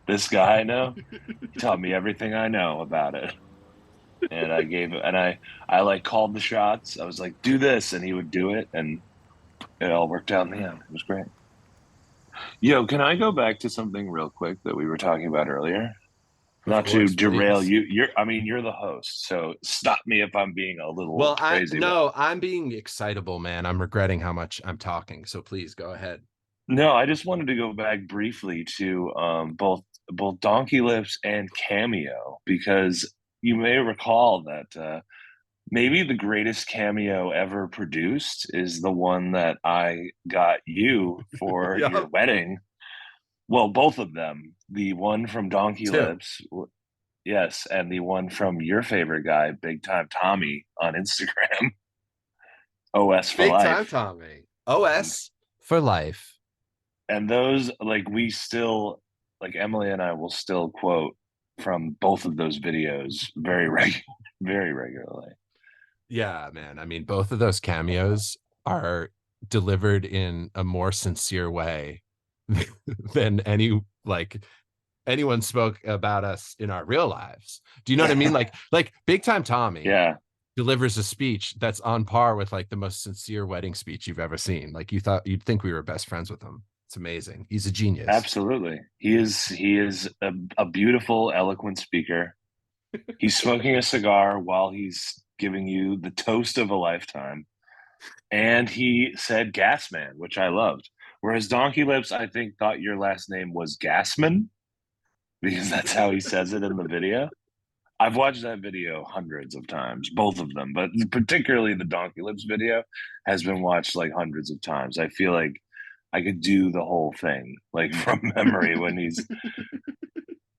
Speaker 1: this guy I know, he taught me everything I know about it." And I like called the shots. I was like, "Do this," and he would do it and it all worked out in the end. It was great. Yo, can I go back to something real quick that we were talking about earlier?
Speaker 2: of
Speaker 1: Not to
Speaker 2: course,
Speaker 1: derail
Speaker 2: please.
Speaker 1: you. I mean, you're the host, so stop me if I'm being a little
Speaker 2: Well, I
Speaker 1: crazy. But
Speaker 2: no, I'm being excitable, man. I'm regretting how much I'm talking. So please go ahead.
Speaker 1: no, I just wanted to go back briefly to both Donkeylips and Cameo because you may recall that maybe the greatest cameo ever produced is the one that I got you for your
Speaker 2: Yup.
Speaker 1: wedding. Well, both of them. The one from
Speaker 2: Two.
Speaker 1: Donkeylips, yes, and the one from your favorite guy, BigTime Tommie on Instagram, OS for
Speaker 2: Big Time
Speaker 1: life.
Speaker 2: Tommie. OS for life.
Speaker 1: And those, like, we still, like, Emily and I will still quote from both of those videos very regularly.
Speaker 2: Yeah, man. I mean, both of those cameos are delivered in a more sincere way than anyone spoke about us in our real lives. Do you know what I mean? Like Big Time Tommie
Speaker 1: Yeah,
Speaker 2: delivers a speech that's on par with like the most sincere wedding speech you've ever seen. Like you'd think we were best friends with him. It's amazing. He's a genius.
Speaker 1: absolutely. He is a beautiful, eloquent speaker. He's smoking a cigar while he's giving you the toast of a lifetime. And he said Gasman, which I loved. Whereas Donkeylips, I think, thought your last name was Gasman because that's how he says it in the video. I've watched that video hundreds of times, both of them, but particularly the Donkeylips video has been watched like hundreds of times. I feel like I could do the whole thing like from memory when he's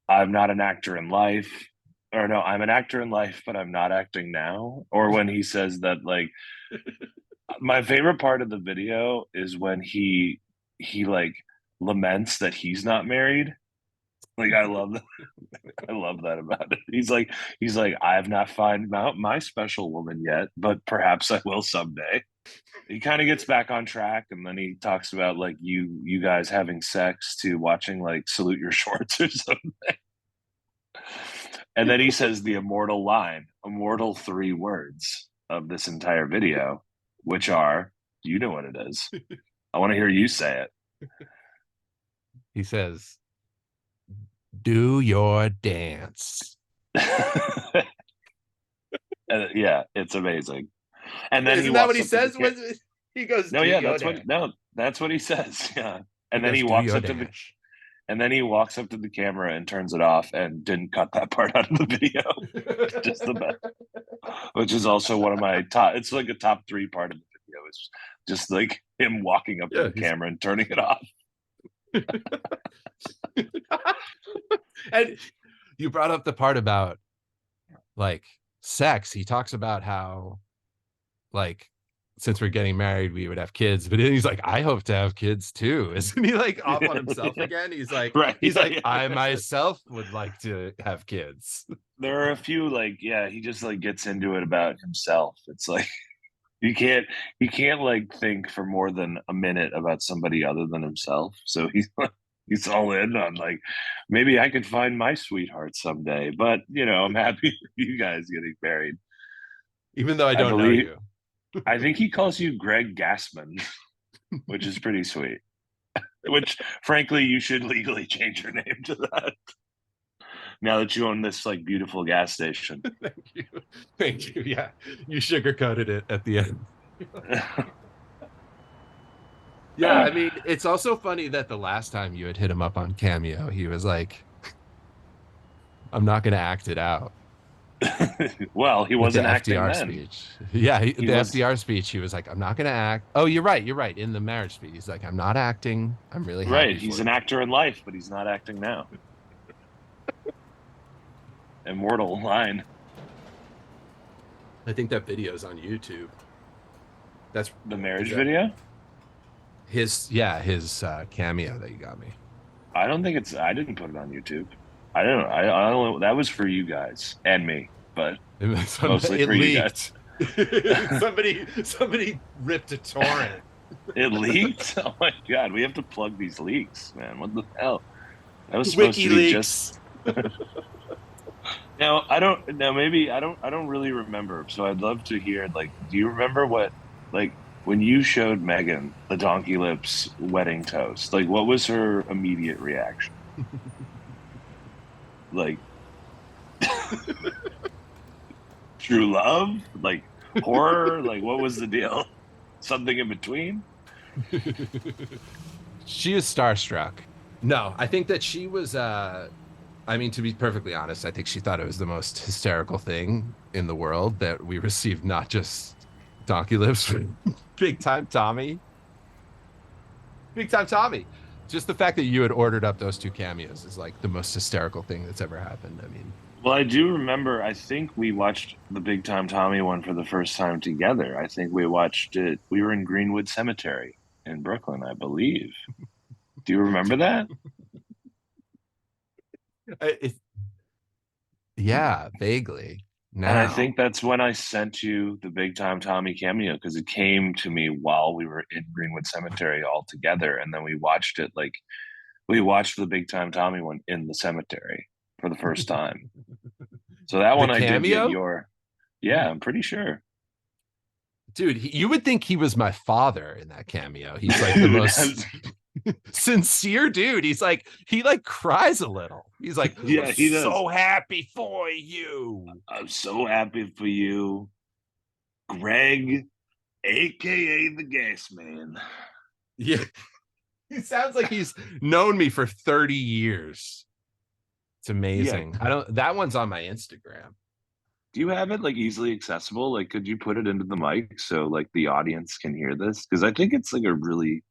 Speaker 1: I'm not an actor in life, or no, I'm an actor in life, but I'm not acting now. Or when he says that, like, my favorite part of the video is when he like laments that he's not married. Like I love that about it. He's like I have not found out my special woman yet, but perhaps I will someday. He kind of gets back on track, and then he talks about like you guys having sex to watching like Salute Your Shorts or something. And then he says the immortal 3 words of this entire video, which are, you know what it is. I want to hear you say it.
Speaker 2: He says, "Do your dance."
Speaker 1: Yeah, it's amazing. And then
Speaker 2: Isn't that what he says? He goes,
Speaker 1: no,
Speaker 2: "Do
Speaker 1: yeah,
Speaker 2: your dance."
Speaker 1: that's what he says. Yeah. And
Speaker 2: He
Speaker 1: then
Speaker 2: goes,
Speaker 1: he
Speaker 2: "Do
Speaker 1: walks
Speaker 2: your
Speaker 1: up to the
Speaker 2: dance."
Speaker 1: and then he walks up to the camera and turns it off and didn't cut that part out of the video. Just the best. Which is also one of my top. It's like a top 3 part of the video. It's just like him walking up to the camera and turning it off.
Speaker 2: And you brought up the part about like sex. He talks about how like since we're getting married, we would have kids. But then he's like, I hope to have kids too. Isn't he like off on himself again? He's like,
Speaker 1: right.
Speaker 2: I myself would like to have kids.
Speaker 1: There are a few like, yeah, he just like gets into it about himself. It's like you can't like think for more than a minute about somebody other than himself. So he's all in on like maybe I could find my sweetheart someday. But you know, I'm happy for you guys getting married.
Speaker 2: Even though I don't know you.
Speaker 1: I think he calls you Greg Gasman, which is pretty sweet. Which, frankly, you should legally change your name to that. Now that you own this like beautiful gas station.
Speaker 2: Thank you. Yeah, you sugarcoated it at the end. Yeah, I mean, it's also funny that the last time you had hit him up on Cameo, he was like, "I'm not going to act it out."
Speaker 1: Well, he wasn't
Speaker 2: the
Speaker 1: acting
Speaker 2: FDR
Speaker 1: then.
Speaker 2: Speech. Yeah, the FDR speech. He was like, "I'm not going to act." Oh, you're right. You're right. In the marriage speech, he's like, "I'm not acting. I'm really happy."
Speaker 1: Right. He's an actor in life, but he's not acting now. Immortal line.
Speaker 2: I think that video's on YouTube. That's
Speaker 1: the marriage video.
Speaker 2: His cameo that you got me.
Speaker 1: I don't think it's. I didn't put it on YouTube. I don't know. I don't know. That was for you guys and me, but mostly for you guys.
Speaker 2: somebody ripped a torrent.
Speaker 1: It leaked. Oh my god, we have to plug these leaks, man. What the hell? That was supposed to be just. Now I don't. Now maybe I don't. I don't really remember. So I'd love to hear. Like, do you remember what? Like when you showed Megan the Donkeylips wedding toast? Like, what was her immediate reaction? Like true love, like horror, like what was the deal? Something in between?
Speaker 2: She is starstruck. No, I think that she was I mean, to be perfectly honest, I think she thought it was the most hysterical thing in the world that we received not just Donkeylips, but Big Time Tommie. Big Time Tommie. Just the fact that you had ordered up those two cameos is like the most hysterical thing that's ever happened. I mean,
Speaker 1: Well, I do remember, I think we watched the Big Time Tommy one for the first time together. I think we watched it. We were in Greenwood Cemetery in Brooklyn, I believe. Do you remember that?
Speaker 2: it, yeah, vaguely.
Speaker 1: And I
Speaker 2: Now,
Speaker 1: think that's when I sent you the Big Time Tommy cameo because it came to me while we were in Greenwood Cemetery all together. And then we watched it like we watched the Big Time Tommy one in the cemetery for the first time. So that
Speaker 2: the
Speaker 1: one I did get
Speaker 2: cameo,
Speaker 1: yeah, I'm pretty sure.
Speaker 2: dude, you would think he was my father in that cameo. He's like the
Speaker 1: Dude,
Speaker 2: most sincere dude. He's like, he like cries a little. He's like, I'm
Speaker 1: yeah, he does.
Speaker 2: so happy for you.
Speaker 1: I'm so happy for you, Greg, aka the Gas Man.
Speaker 2: Yeah. He sounds like he's known me for 30 years. It's amazing.
Speaker 1: Yeah.
Speaker 2: I don't, that one's on my Instagram.
Speaker 1: Do you have it like easily accessible? Like, could you put it into the mic so like the audience can hear this? Because I think it's like a really,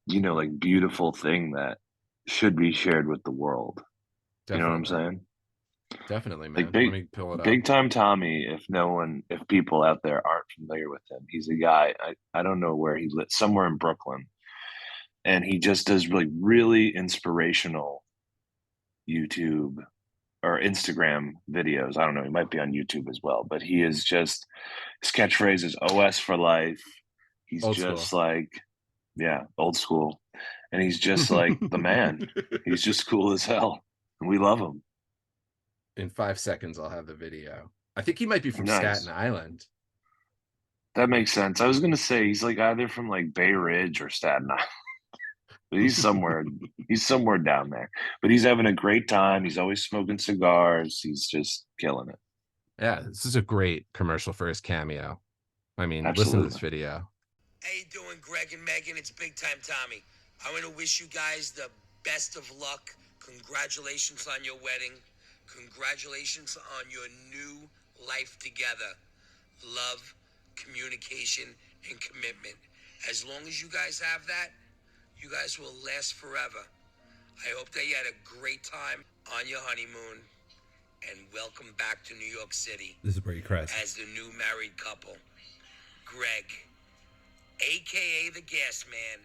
Speaker 1: like beautiful thing that should be shared with the world. You know what I'm
Speaker 2: Definitely.
Speaker 1: saying?
Speaker 2: Definitely,
Speaker 1: Like
Speaker 2: man. Let
Speaker 1: big
Speaker 2: me pull it up.
Speaker 1: Big Time Tommy, if people out there aren't familiar with him, he's a guy, I don't know where he lives, somewhere in Brooklyn. And he just does like really inspirational YouTube or Instagram videos. I don't know, he might be on YouTube as well, but he is just his catchphrase is OS for life. He's
Speaker 2: Old school.
Speaker 1: just like, yeah, old school. And he's just like the man. He's just cool as hell. And we love him.
Speaker 2: In 5 seconds, I'll have the video. I think he might be from
Speaker 1: Nice.
Speaker 2: Staten Island.
Speaker 1: That makes sense. I was gonna say he's like either from like Bay Ridge or Staten Island. But he's somewhere down there. But he's having a great time. He's always smoking cigars. He's just killing it.
Speaker 2: Yeah, this is a great commercial for his cameo. I mean, listen to this
Speaker 1: Absolutely.
Speaker 2: video.
Speaker 3: How you doing, Greg and Megan? It's Big Time Tommy. I want to wish you guys the best of luck. Congratulations on your wedding. Congratulations on your new life together. Love, communication, and commitment. As long as you guys have that, you guys will last forever. I hope that you had a great time on your honeymoon. And welcome back to New York City.
Speaker 2: This is where he cries.
Speaker 3: As the new married couple. Greg, aka the Gas Man,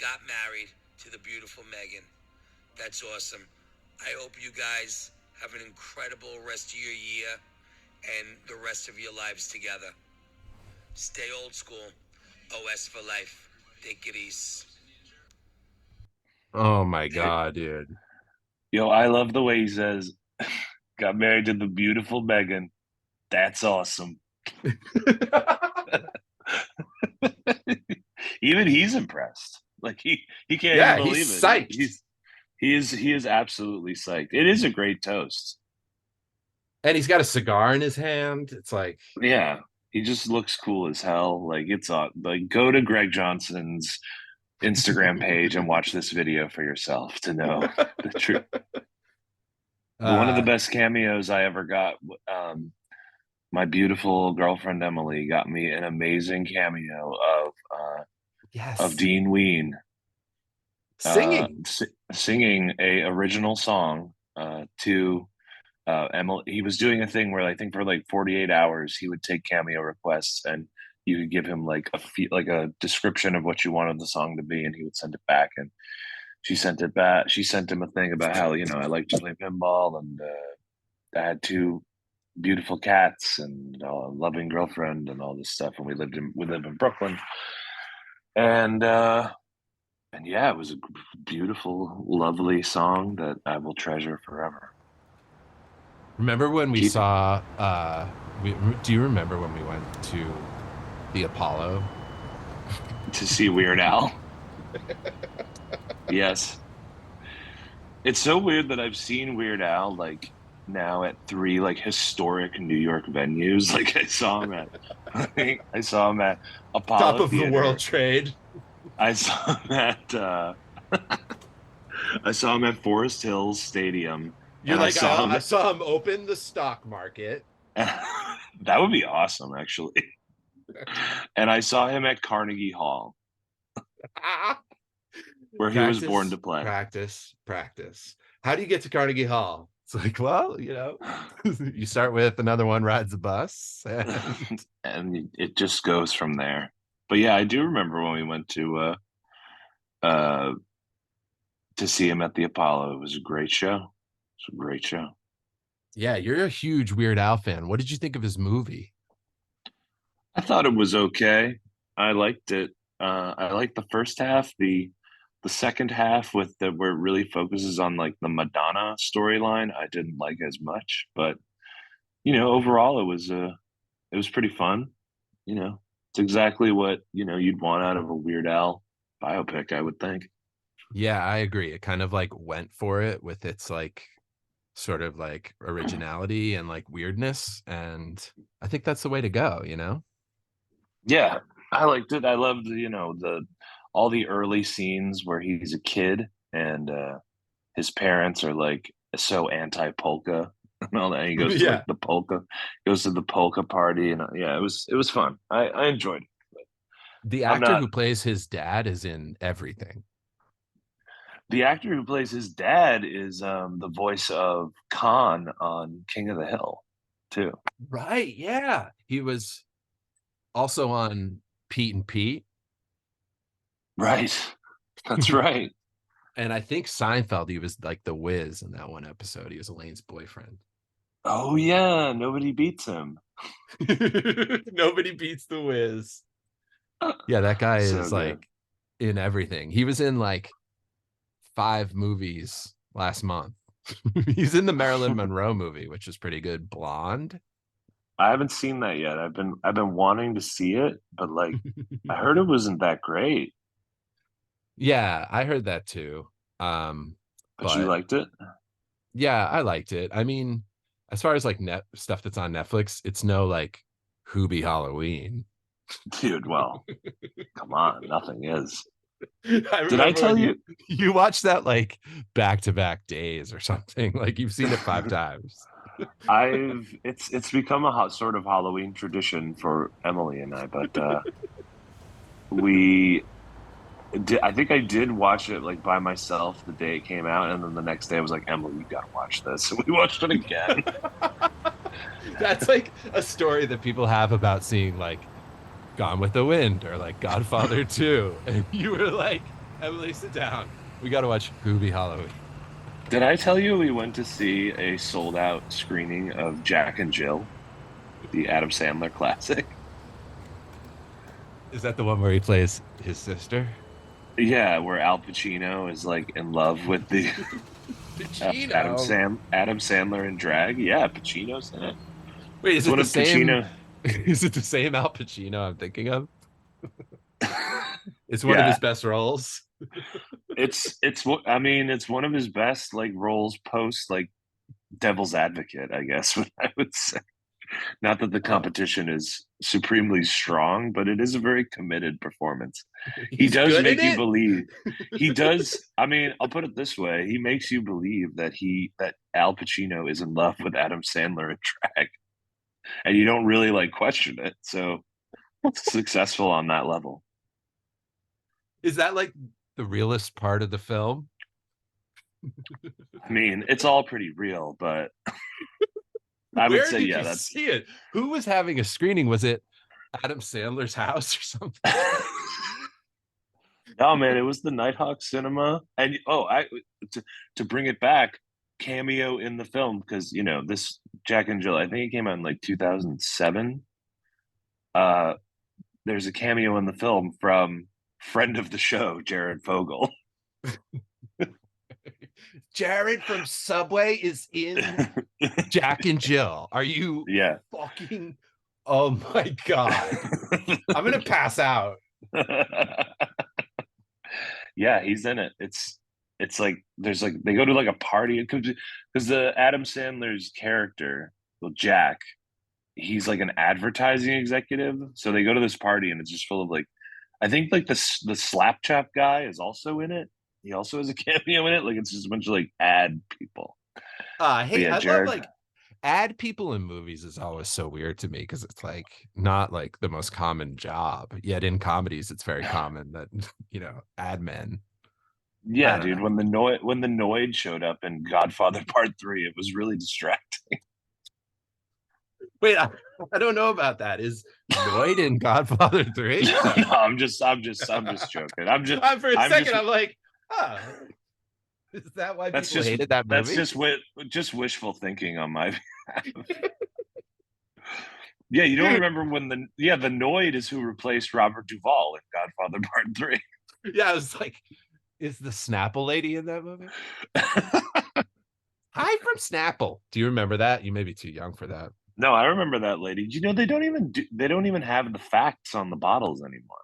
Speaker 3: got married to the beautiful Megan. That's awesome. I hope you guys have an incredible rest of your year and the rest of your lives together. Stay old school. OS for life. Take it easy.
Speaker 2: Oh my God, dude.
Speaker 1: Yo, I love the way he says, got married to the beautiful Megan. That's awesome. Even he's impressed. Like he can't even believe
Speaker 2: he's
Speaker 1: it.
Speaker 2: psyched.
Speaker 1: He is absolutely psyched. It is a great toast.
Speaker 2: And he's got a cigar in his hand. It's like,
Speaker 1: Yeah. He just looks cool as hell. Like it's like go to Greg Johnson's Instagram page and watch this video for yourself to know the truth. One of the best cameos I ever got. My beautiful girlfriend Emily got me an amazing cameo
Speaker 2: yes,
Speaker 1: of Dean Ween
Speaker 2: singing.
Speaker 1: singing a original song to Emily. He was doing a thing where I think for like 48 hours he would take cameo requests and you could give him like a description of what you wanted the song to be, and he would send it back. And she sent it back. She sent him a thing about how I like to play pinball, and I had two beautiful cats and a loving girlfriend and all this stuff. And we lived in Brooklyn, and yeah, it was a beautiful, lovely song that I will treasure forever.
Speaker 2: Remember when we saw? Do you remember when we went to the Apollo
Speaker 1: to see Weird Al? Yes. It's so weird that I've seen Weird Al like now at 3 like historic New York venues. Like I saw him at Apollo
Speaker 2: top of
Speaker 1: Theater.
Speaker 2: the World Trade.
Speaker 1: I saw him at Forest Hills Stadium
Speaker 2: You're
Speaker 1: and I
Speaker 2: like,
Speaker 1: saw
Speaker 2: I
Speaker 1: him.
Speaker 2: saw him open the stock market.
Speaker 1: That would be awesome, actually. And I saw him at Carnegie Hall, where he was born to play.
Speaker 2: Practice. How do you get to Carnegie Hall? It's like, well, you start with another one rides a bus.
Speaker 1: And it just goes from there. But yeah, I do remember when we went to see him at the Apollo. It was a great show. It's a great show.
Speaker 2: Yeah, you're a huge Weird Al fan. What did you think of his movie?
Speaker 1: I thought it was okay. I liked it. I liked the first half. The second half with the where it really focuses on like the Madonna storyline, I didn't like as much. But overall, it was pretty fun. It's exactly what you'd want out of a Weird Al biopic, I would think.
Speaker 2: Yeah, I agree. It kind of like went for it with its like sort of like originality and like weirdness. And I think that's the way to go.
Speaker 1: Yeah, I liked it. I loved the all the early scenes where he's a kid and his parents are like so anti polka and all that. And he goes to
Speaker 2: Yeah.
Speaker 1: like goes to the polka party, and yeah, it was fun. I enjoyed it.
Speaker 2: The
Speaker 1: I'm
Speaker 2: actor
Speaker 1: not
Speaker 2: who plays his dad is in everything.
Speaker 1: The actor who plays his dad is the voice of Khan on King of the Hill, too.
Speaker 2: Right. Yeah. He was also on Pete and Pete.
Speaker 1: Right. That's right.
Speaker 2: And I think Seinfeld, he was like the Wiz in that one episode. He was Elaine's boyfriend.
Speaker 1: Oh yeah, nobody beats him.
Speaker 2: Nobody beats the Wiz. Yeah, that guy
Speaker 1: So
Speaker 2: is
Speaker 1: good.
Speaker 2: like in everything. He was in like 5 movies last month. He's in the Marilyn Monroe movie, which is pretty good. Blonde.
Speaker 1: I haven't seen that yet. I've been wanting to see it, but like I heard it wasn't that great.
Speaker 2: Yeah, I heard that too.
Speaker 1: But you
Speaker 2: But
Speaker 1: liked it?
Speaker 2: yeah, I liked it. I mean, as far as like net stuff that's on Netflix, it's no like Hoobie Halloween.
Speaker 1: Dude, well, come on, nothing is.
Speaker 2: I
Speaker 1: Did I
Speaker 2: remember
Speaker 1: tell
Speaker 2: when
Speaker 1: you?
Speaker 2: you watched that like back to back days or something. Like you've seen it 5 times.
Speaker 1: It's become a sort of Halloween tradition for Emily and I, but we I think I did watch it like by myself the day it came out, and then the next day I was like, Emily, you gotta watch this. So we watched it again.
Speaker 2: That's like a story that people have about seeing like Gone with the Wind or like Godfather 2. And you were like, Emily, sit down. We got to watch Hoobie Halloween.
Speaker 1: Did I tell you we went to see a sold out screening of Jack and Jill, the Adam Sandler classic?
Speaker 2: Is that the one where he plays his sister?
Speaker 1: Yeah, where Al Pacino is like in love with the
Speaker 2: Pacino.
Speaker 1: Adam Sandler in drag. Yeah, Pacino's in it.
Speaker 2: Wait, is it
Speaker 1: One
Speaker 2: the
Speaker 1: of
Speaker 2: same?
Speaker 1: Pacino.
Speaker 2: Is it the same Al Pacino I'm thinking of? It's one of
Speaker 1: Yeah.
Speaker 2: his best roles.
Speaker 1: I mean, it's one of his best like roles post like Devil's Advocate, I guess, what I would say. Not that the competition is supremely strong, but it is a very committed performance. He does make you believe. He does. I mean, I'll put it this way: he makes you believe that Al Pacino is in love with Adam Sandler in drag, and you don't really like question it. So it's successful on that level.
Speaker 2: Is that like the realest part of the film?
Speaker 1: I mean, it's all pretty real, but I would say, yeah, that's
Speaker 2: see it. Who was having a screening? Was it Adam Sandler's house or something?
Speaker 1: No, man, it was the Nighthawk Cinema, and to bring it back, Cameo in the film because this Jack and Jill, I think it came out in like 2007. There's a cameo in the film from friend of the show, Jared Fogle.
Speaker 2: Jared from Subway is in Jack and Jill. Are you fucking? Oh my god! I'm gonna pass out.
Speaker 1: Yeah, he's in it. It's like there's like they go to like a party because the Adam Sandler's character, well, Jack, he's like an advertising executive. So they go to this party and it's just full of like, I think like the Slapchop guy is also in it. He also has a cameo in it. Like it's just a bunch of like ad people. But yeah,
Speaker 2: I love
Speaker 1: Jared.
Speaker 2: like ad people in movies is always so weird to me because it's like not like the most common job. Yet in comedies, it's very common that ad men. I
Speaker 1: Yeah,
Speaker 2: don't
Speaker 1: dude.
Speaker 2: know.
Speaker 1: When the Noid showed up in Godfather Part 3, it was really distracting.
Speaker 2: Wait, I don't know about that. Is Noid in Godfather 3?
Speaker 1: No, I'm just joking.
Speaker 2: For a
Speaker 1: I'm
Speaker 2: second,
Speaker 1: just.
Speaker 2: I'm like, oh, is that why
Speaker 1: That's
Speaker 2: people
Speaker 1: just.
Speaker 2: hated that
Speaker 1: That's
Speaker 2: movie?
Speaker 1: just wishful thinking on my behalf. Yeah, you don't
Speaker 2: Dude,
Speaker 1: remember when the Noid is who replaced Robert Duvall in Godfather Part 3.
Speaker 2: yeah, I was like, is the Snapple lady in that movie? Hi from Snapple. Do you remember that? You may be too young for that.
Speaker 1: No, I remember that lady. They don't even have the facts on the bottles anymore.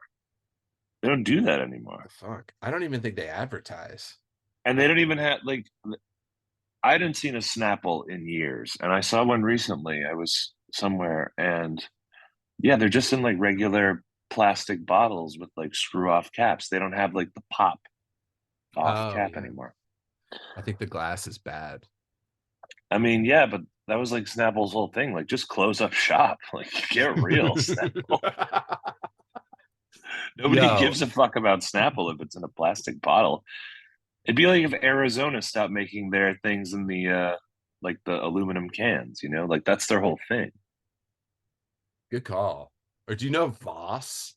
Speaker 1: They don't do that anymore.
Speaker 2: The fuck? I don't even think they advertise.
Speaker 1: And they don't even have like I hadn't seen a Snapple in years, and I saw one recently. I was somewhere, and yeah, they're just in like regular plastic bottles with like screw off caps. They don't have like the pop off
Speaker 2: Oh
Speaker 1: cap
Speaker 2: yeah.
Speaker 1: anymore.
Speaker 2: I think the glass is bad.
Speaker 1: I mean, yeah, but that was like Snapple's whole thing. Like, just close up shop. Like, get real, Snapple. Nobody
Speaker 2: Yo,
Speaker 1: gives a fuck about Snapple if it's in a plastic bottle. It'd be like if Arizona stopped making their things in the like the aluminum cans, like that's their whole thing.
Speaker 2: good call. Or do you know Voss?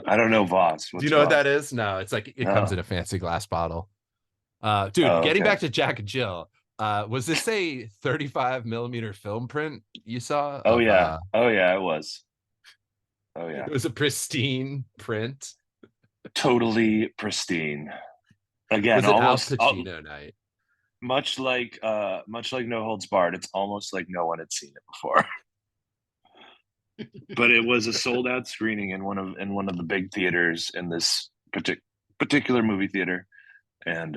Speaker 1: I don't know Voss.
Speaker 2: Do you
Speaker 1: What's
Speaker 2: know what that
Speaker 1: Voss?
Speaker 2: is? No, it's like it comes in
Speaker 1: No.
Speaker 2: a fancy glass bottle. Dude,
Speaker 1: Oh,
Speaker 2: getting
Speaker 1: okay.
Speaker 2: back to Jack and Jill, was this a 35 millimeter film print you saw
Speaker 1: Oh
Speaker 2: of
Speaker 1: yeah. Oh yeah, it was. Oh yeah.
Speaker 2: it was a pristine print?
Speaker 1: Totally pristine. Again,
Speaker 2: Was it Al
Speaker 1: almost
Speaker 2: Pacino night?
Speaker 1: much like No Holds Barred. It's almost like no one had seen it before. But it was a sold out screening in one of the big theaters in this particular movie theater, and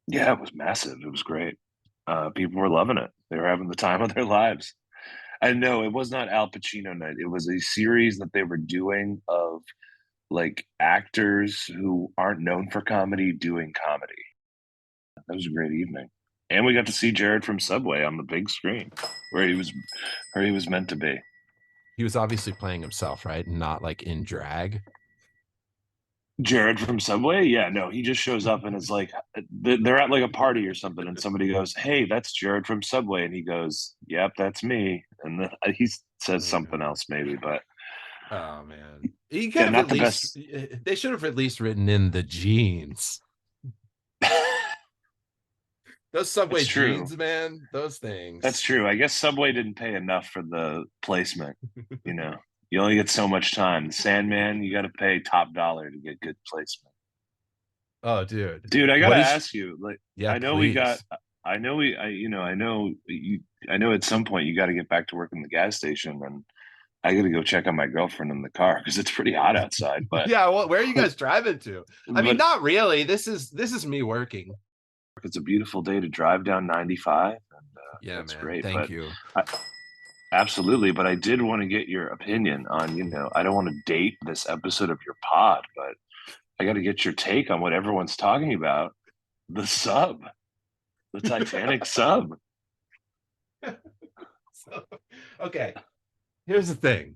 Speaker 1: yeah, it was massive. It was great. People were loving it. They were having the time of their lives. I know it was not Al Pacino night. It was a series that they were doing of like actors who aren't known for comedy doing comedy. That was a great evening, and we got to see Jared from Subway on the big screen, where he was meant to be.
Speaker 2: He was obviously playing himself, right? And not like in drag.
Speaker 1: Jared from Subway? Yeah, no, he just shows up and is like, they're at like a party or something, and somebody goes, "Hey, that's Jared from Subway," and he goes, "Yep, that's me," and then he says
Speaker 2: Oh,
Speaker 1: something
Speaker 2: God.
Speaker 1: else maybe, but
Speaker 2: Oh man. He could
Speaker 1: yeah,
Speaker 2: have
Speaker 1: not
Speaker 2: at
Speaker 1: the
Speaker 2: least
Speaker 1: best.
Speaker 2: they should have at least written in the jeans. Those Subway
Speaker 1: It's true.
Speaker 2: jeans, man, those
Speaker 1: That's
Speaker 2: things.
Speaker 1: true. I guess Subway didn't pay enough for the placement. You know, you only get so much time. Sandman, you got to pay top dollar to get good placement.
Speaker 2: Oh, dude.
Speaker 1: Dude, I gotta
Speaker 2: What is
Speaker 1: ask you. Like,
Speaker 2: Yeah,
Speaker 1: I know we got.
Speaker 2: please.
Speaker 1: I know we. I know you. I know at some point you got to get back to work in the gas station, and I got to go check on my girlfriend in the car because it's pretty hot outside. But
Speaker 2: Yeah, well, where are you guys driving to? I mean,
Speaker 1: but
Speaker 2: not really. This is me working.
Speaker 1: it's a beautiful day to drive down 95, and
Speaker 2: Yeah,
Speaker 1: that's
Speaker 2: man.
Speaker 1: great.
Speaker 2: Thank
Speaker 1: But
Speaker 2: you.
Speaker 1: I, absolutely. But I did want to get your opinion on. I don't want to date this episode of your pod, but I got to get your take on what everyone's talking about. The sub, the Titanic sub.
Speaker 2: So, okay. Here's the thing.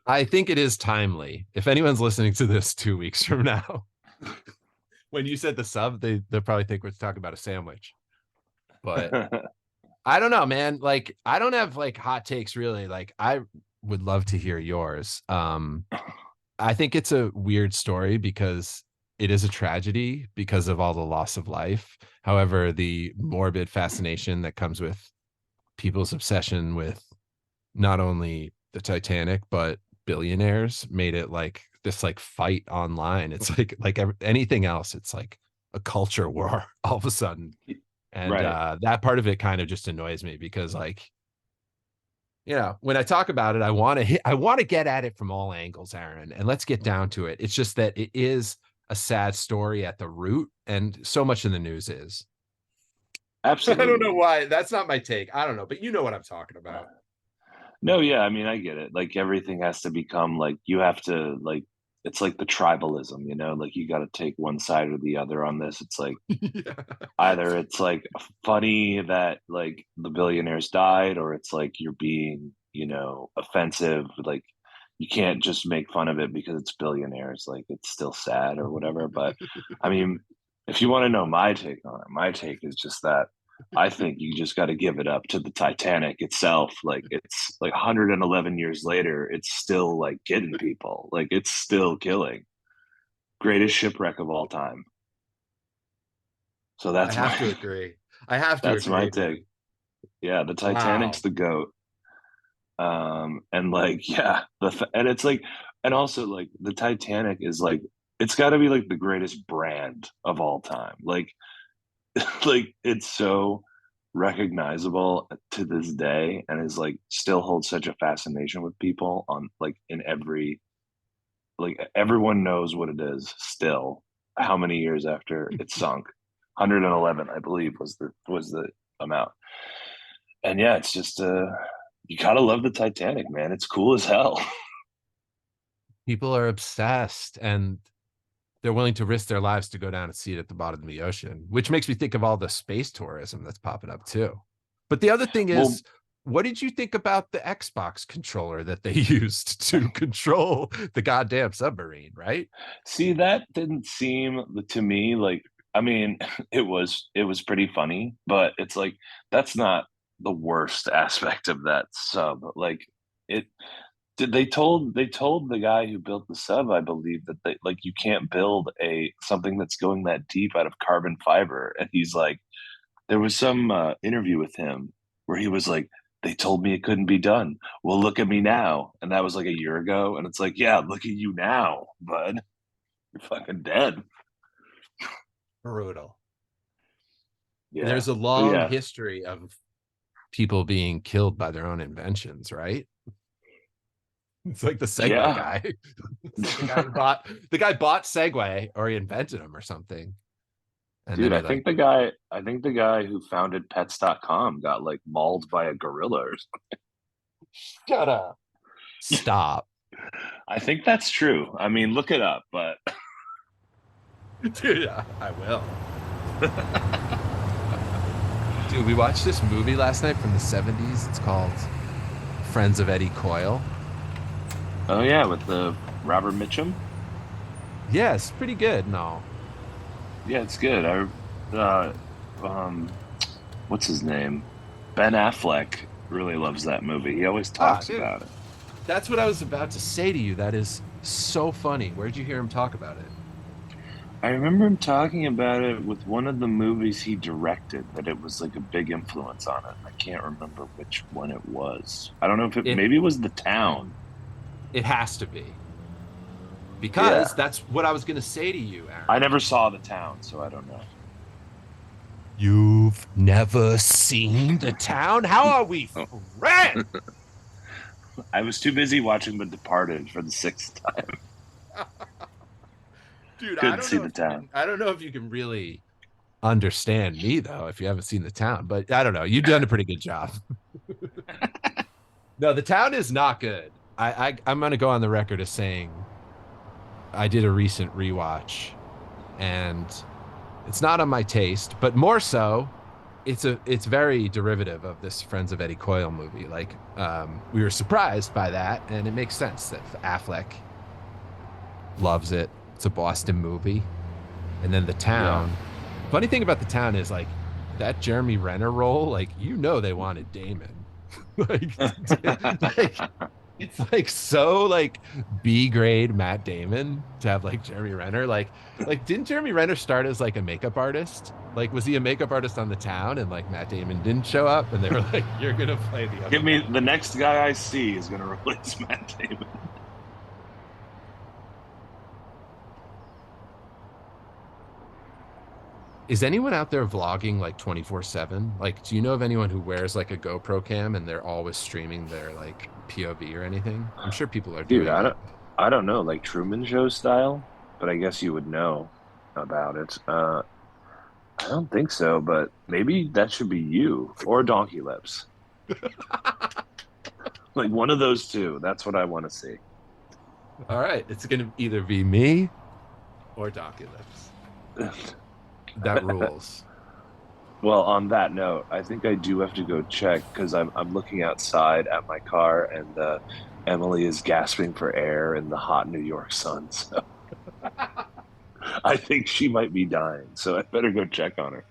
Speaker 2: I think it is timely. If anyone's listening to this 2 weeks from now, when you said the sub, they'll probably think we're talking about a sandwich. But I don't know, man. Like, I don't have like hot takes really. Like, I would love to hear yours. I think it's a weird story because it is a tragedy because of all the loss of life. However, the morbid fascination that comes with people's obsession with not only the Titanic but billionaires made it like this like fight online. It's like anything else. It's like a culture war all of a sudden, and
Speaker 1: Right.
Speaker 2: that part of it kind of just annoys me because like when I talk about it, I want to get at it from all angles, Aaron, and let's get down to it. It's just that it is a sad story at the root, and so much in the news is. I don't know
Speaker 1: Absolutely.
Speaker 2: why. That's not my take. I don't know, but you know what I'm talking about.
Speaker 1: No, yeah, I mean, I get it. Like everything has to become like you have to like it's like the tribalism, like you got to take one side or the other on this. It's like
Speaker 2: Yeah.
Speaker 1: either it's like funny that like the billionaires died, or it's like you're being, offensive. Like you can't just make fun of it because it's billionaires. Like it's still sad or whatever. But I mean, if you want to know my take on it, my take is just that I think you just got to give it up to the Titanic itself. Like it's like 111 years later, it's still like getting people. Like it's still killing. Greatest shipwreck of all time. So
Speaker 2: I have to agree. I have to
Speaker 1: that's my
Speaker 2: agree, man.
Speaker 1: take. Yeah, the
Speaker 2: Wow.
Speaker 1: Titanic's the goat. And like yeah, and it's like, and also like the Titanic is like, it's got to be like the greatest brand of all time. Like like it's so recognizable to this day, and is like still holds such a fascination with people on like in every, like everyone knows what it is still, how many years after it sunk. 111 I believe was the amount. And yeah, it's just you gotta love the Titanic, man. It's cool as hell.
Speaker 2: People are obsessed and they're willing to risk their lives to go down and see it at the bottom of the ocean, which makes me think of all the space tourism that's popping up too. But the other thing
Speaker 1: Well,
Speaker 2: is, what did you think about the Xbox controller that they used to control the goddamn submarine, right?
Speaker 1: see, that didn't seem to me like, I mean, it was pretty funny, but it's like that's not the worst aspect of that sub. Like it they told the guy who built the sub, I believe, that they like you can't build a something that's going that deep out of carbon fiber. And he's like, there was some interview with him where he was like, they told me it couldn't be done. Well, look at me now. And that was like a year ago. And it's like, yeah, look at you now, bud. You're fucking dead.
Speaker 2: Brutal.
Speaker 1: Yeah.
Speaker 2: There's a
Speaker 1: But
Speaker 2: long
Speaker 1: yeah.
Speaker 2: history of people being killed by their own inventions, right? It's like the Segway
Speaker 1: Yeah.
Speaker 2: guy. It's like the guy bought Segway, or he invented them or something. And then
Speaker 1: Dude,
Speaker 2: he
Speaker 1: I
Speaker 2: like,
Speaker 1: think the guy who founded pets.com got like mauled by a gorilla or
Speaker 2: shut up.
Speaker 1: something.
Speaker 2: Stop.
Speaker 1: I think that's true. I mean, look it up, but
Speaker 2: Dude, I will. Dude, we watched this movie last night from the 70s. It's called Friends of Eddie Coyle.
Speaker 1: oh yeah, with the Robert Mitchum.
Speaker 2: Yeah, it's pretty good. No.
Speaker 1: Yeah, it's good. Um, what's his name? Ben Affleck really loves that movie. He always
Speaker 2: Ah,
Speaker 1: talks
Speaker 2: dude,
Speaker 1: about it.
Speaker 2: that's what I was about to say to you. That is so funny. Where'd you hear him talk about it?
Speaker 1: I remember him talking about it with one of the movies he directed, that it was like a big influence on it. I can't remember which one it was. I don't know if
Speaker 2: It
Speaker 1: maybe it was The Town.
Speaker 2: it has to be. Because
Speaker 1: Yeah.
Speaker 2: that's what I was going to say to you, Aaron.
Speaker 1: I never saw The Town, so I don't know.
Speaker 2: You've never seen The Town? How are we
Speaker 1: Oh,
Speaker 2: friends?
Speaker 1: I was too busy watching The Departed for the sixth time.
Speaker 2: Dude, I
Speaker 1: Couldn't
Speaker 2: don't
Speaker 1: see
Speaker 2: know
Speaker 1: The
Speaker 2: if you
Speaker 1: Town.
Speaker 2: can I don't know if you can really understand me though if you haven't seen The Town, but I don't know. You've done a pretty good job. No, The Town is not good. I'm gonna go on the record as saying I did a recent rewatch and it's not on my taste, but more so it's very derivative of this Friends of Eddie Coyle movie. Like we were surprised by that, and it makes sense that Affleck loves it. It's a Boston movie. And then The
Speaker 1: Yeah.
Speaker 2: Town. Funny thing about The Town is like that Jeremy Renner role, like they wanted Damon. like, like it's like so like B grade Matt Damon to have like Jeremy Renner. Like didn't Jeremy Renner start as like a makeup artist? Like was he a makeup artist on The Town and like Matt Damon didn't show up and they were like, you're gonna play the other
Speaker 1: Give me
Speaker 2: guy.
Speaker 1: the next guy I see is going to replace Matt Damon.
Speaker 2: Is anyone out there vlogging like 24/7? Like, do you know of anyone who wears like a GoPro cam and they're always streaming their like POV or anything? I'm sure people are
Speaker 1: Dude,
Speaker 2: doing
Speaker 1: I
Speaker 2: it.
Speaker 1: don't I don't know, like Truman Show style, but I guess you would know about it. I don't think so, but maybe that should be you or Donkeylips. Like one of those two. That's what I want to see.
Speaker 2: All right, it's gonna either be me or Donkeylips. That rules.
Speaker 1: Well, on that note, I think I do have to go check because I'm looking outside at my car and Emily is gasping for air in the hot New York sun. So I think she might be dying. So I better go check on her.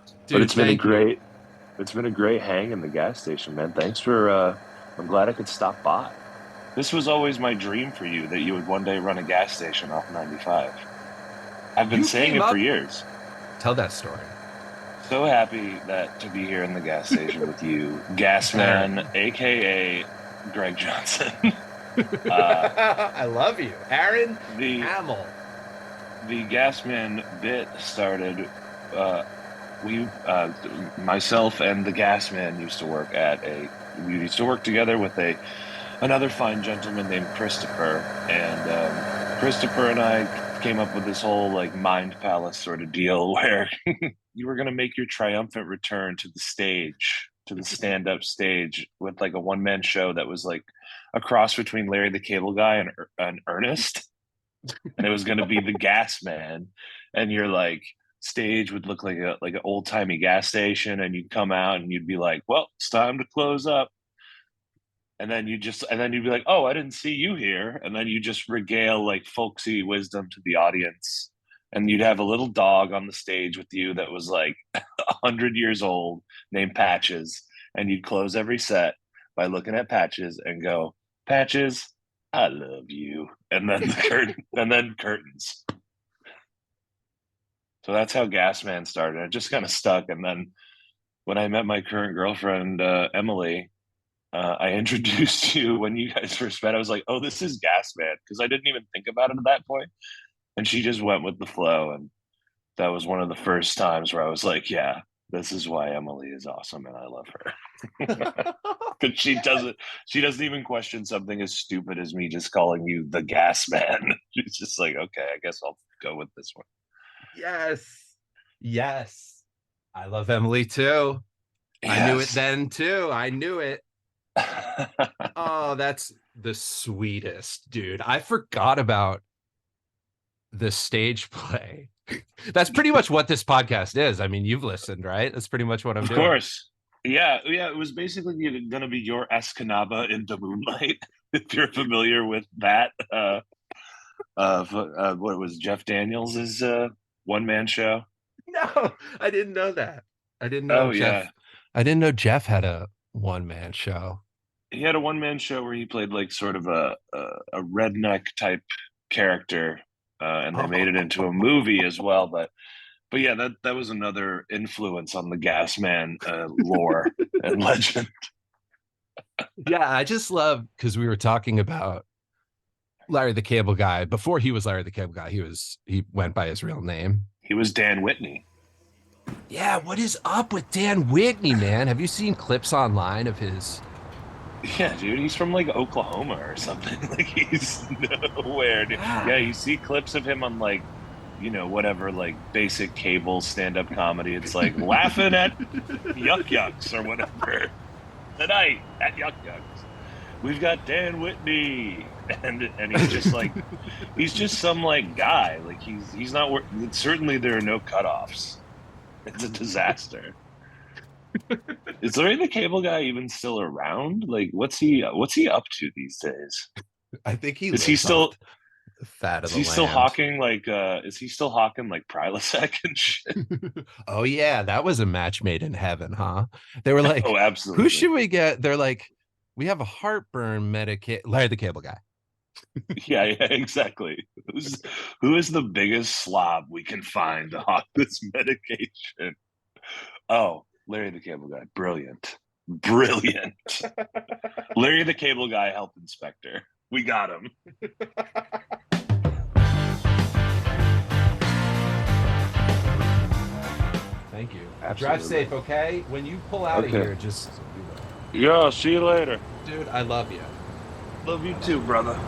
Speaker 1: But
Speaker 2: Dude,
Speaker 1: it's been a
Speaker 2: thank you.
Speaker 1: great hang in the gas station, man. Thanks for I'm glad I could stop by. This was always my dream for you that you would one day run a gas station off 95. I've been
Speaker 2: You
Speaker 1: saying
Speaker 2: came
Speaker 1: it for
Speaker 2: up.
Speaker 1: years.
Speaker 2: Tell that story.
Speaker 1: So happy that to be here in the gas station with you, Gasman, aka Greg Johnson.
Speaker 2: I love you, Aaron
Speaker 1: the
Speaker 2: Hamel.
Speaker 1: the Gasman bit started. We, myself and the Gasman used to work we used to work together with another fine gentleman named Christopher, and Christopher and I came up with this whole like mind palace sort of deal where you were going to make your triumphant return to the stage, to the stand-up stage, with like a one-man show that was like a cross between Larry the Cable Guy and Ernest, and it was going to be the Gas Man, and your like stage would look like an old-timey gas station, and you'd come out and you'd be like, well, it's time to close up, and then you'd be like, oh, I didn't see you here, and then you just regale like folksy wisdom to the audience, and you'd have a little dog on the stage with you that was like 100 years old named Patches, and you'd close every set by looking at Patches and go, Patches, I love you, and then curtains. So that's how Gasman started. It just kind of stuck, and then when I met my current girlfriend Emily, I introduced you when you guys first met. I was like, "Oh, this is Gasman," because I didn't even think about it at that point, and she just went with the flow, and that was one of the first times where I was like, "Yeah, this is why Emily is awesome, and I love her." Because she doesn't even question something as stupid as me just calling you the Gasman. She's just like, "Okay, I guess I'll go with this one."
Speaker 2: Yes. Yes. I love Emily too. I knew it
Speaker 1: Yes.
Speaker 2: then too. I knew it. Oh, that's the sweetest, dude. I forgot about the stage play. That's pretty much what this podcast is. I mean, you've listened, right? That's pretty much what I'm
Speaker 1: Of
Speaker 2: doing.
Speaker 1: course. Yeah. It was basically going to be your Escanaba into Moonlight, if you're familiar with that. What was Jeff Daniels' one-man show?
Speaker 2: No, I didn't know that. I didn't know
Speaker 1: Oh,
Speaker 2: Jeff.
Speaker 1: yeah.
Speaker 2: I didn't know Jeff had a one-man show.
Speaker 1: He had a one-man show where he played like sort of a redneck type character, and they made it into a movie as well. But yeah, that was another influence on the Gasman lore and legend.
Speaker 2: Yeah, I just love because we were talking about Larry the Cable Guy. Before he was Larry the Cable Guy, he went by his real name.
Speaker 1: He was Dan Whitney.
Speaker 2: Yeah, what is up with Dan Whitney, man? Have you seen clips online of his?
Speaker 1: Yeah, dude, he's from like Oklahoma or something. Like he's nowhere. Yeah, you see clips of him on like, whatever, like basic cable stand-up comedy. It's like laughing at Yuck Yucks or whatever. Tonight at Yuck Yucks, we've got Dan Whitney, and he's just like, he's just some like guy. Like he's not. Certainly, there are no cutoffs. It's a disaster. Is Larry the Cable Guy even still around? Like, what's he up to these days?
Speaker 2: I think
Speaker 1: is he still
Speaker 2: fat of
Speaker 1: is
Speaker 2: the
Speaker 1: he
Speaker 2: land.
Speaker 1: still hawking like is he still hawking like Prilosec and shit?
Speaker 2: Oh yeah, that was a match made in heaven, huh? They were like,
Speaker 1: oh, absolutely.
Speaker 2: Who should we get? They're like, we have a heartburn medicate. Larry the Cable Guy.
Speaker 1: Yeah, exactly. Who is the biggest slob we can find to hawk this medication? Oh, Larry the Cable Guy. Brilliant. Larry the Cable Guy, health inspector. We got him.
Speaker 2: Thank you.
Speaker 1: Absolutely.
Speaker 2: Drive safe, okay? When you pull out of here, just...
Speaker 1: Yeah, see you later.
Speaker 2: Dude, I love you.
Speaker 1: Love you too, brother.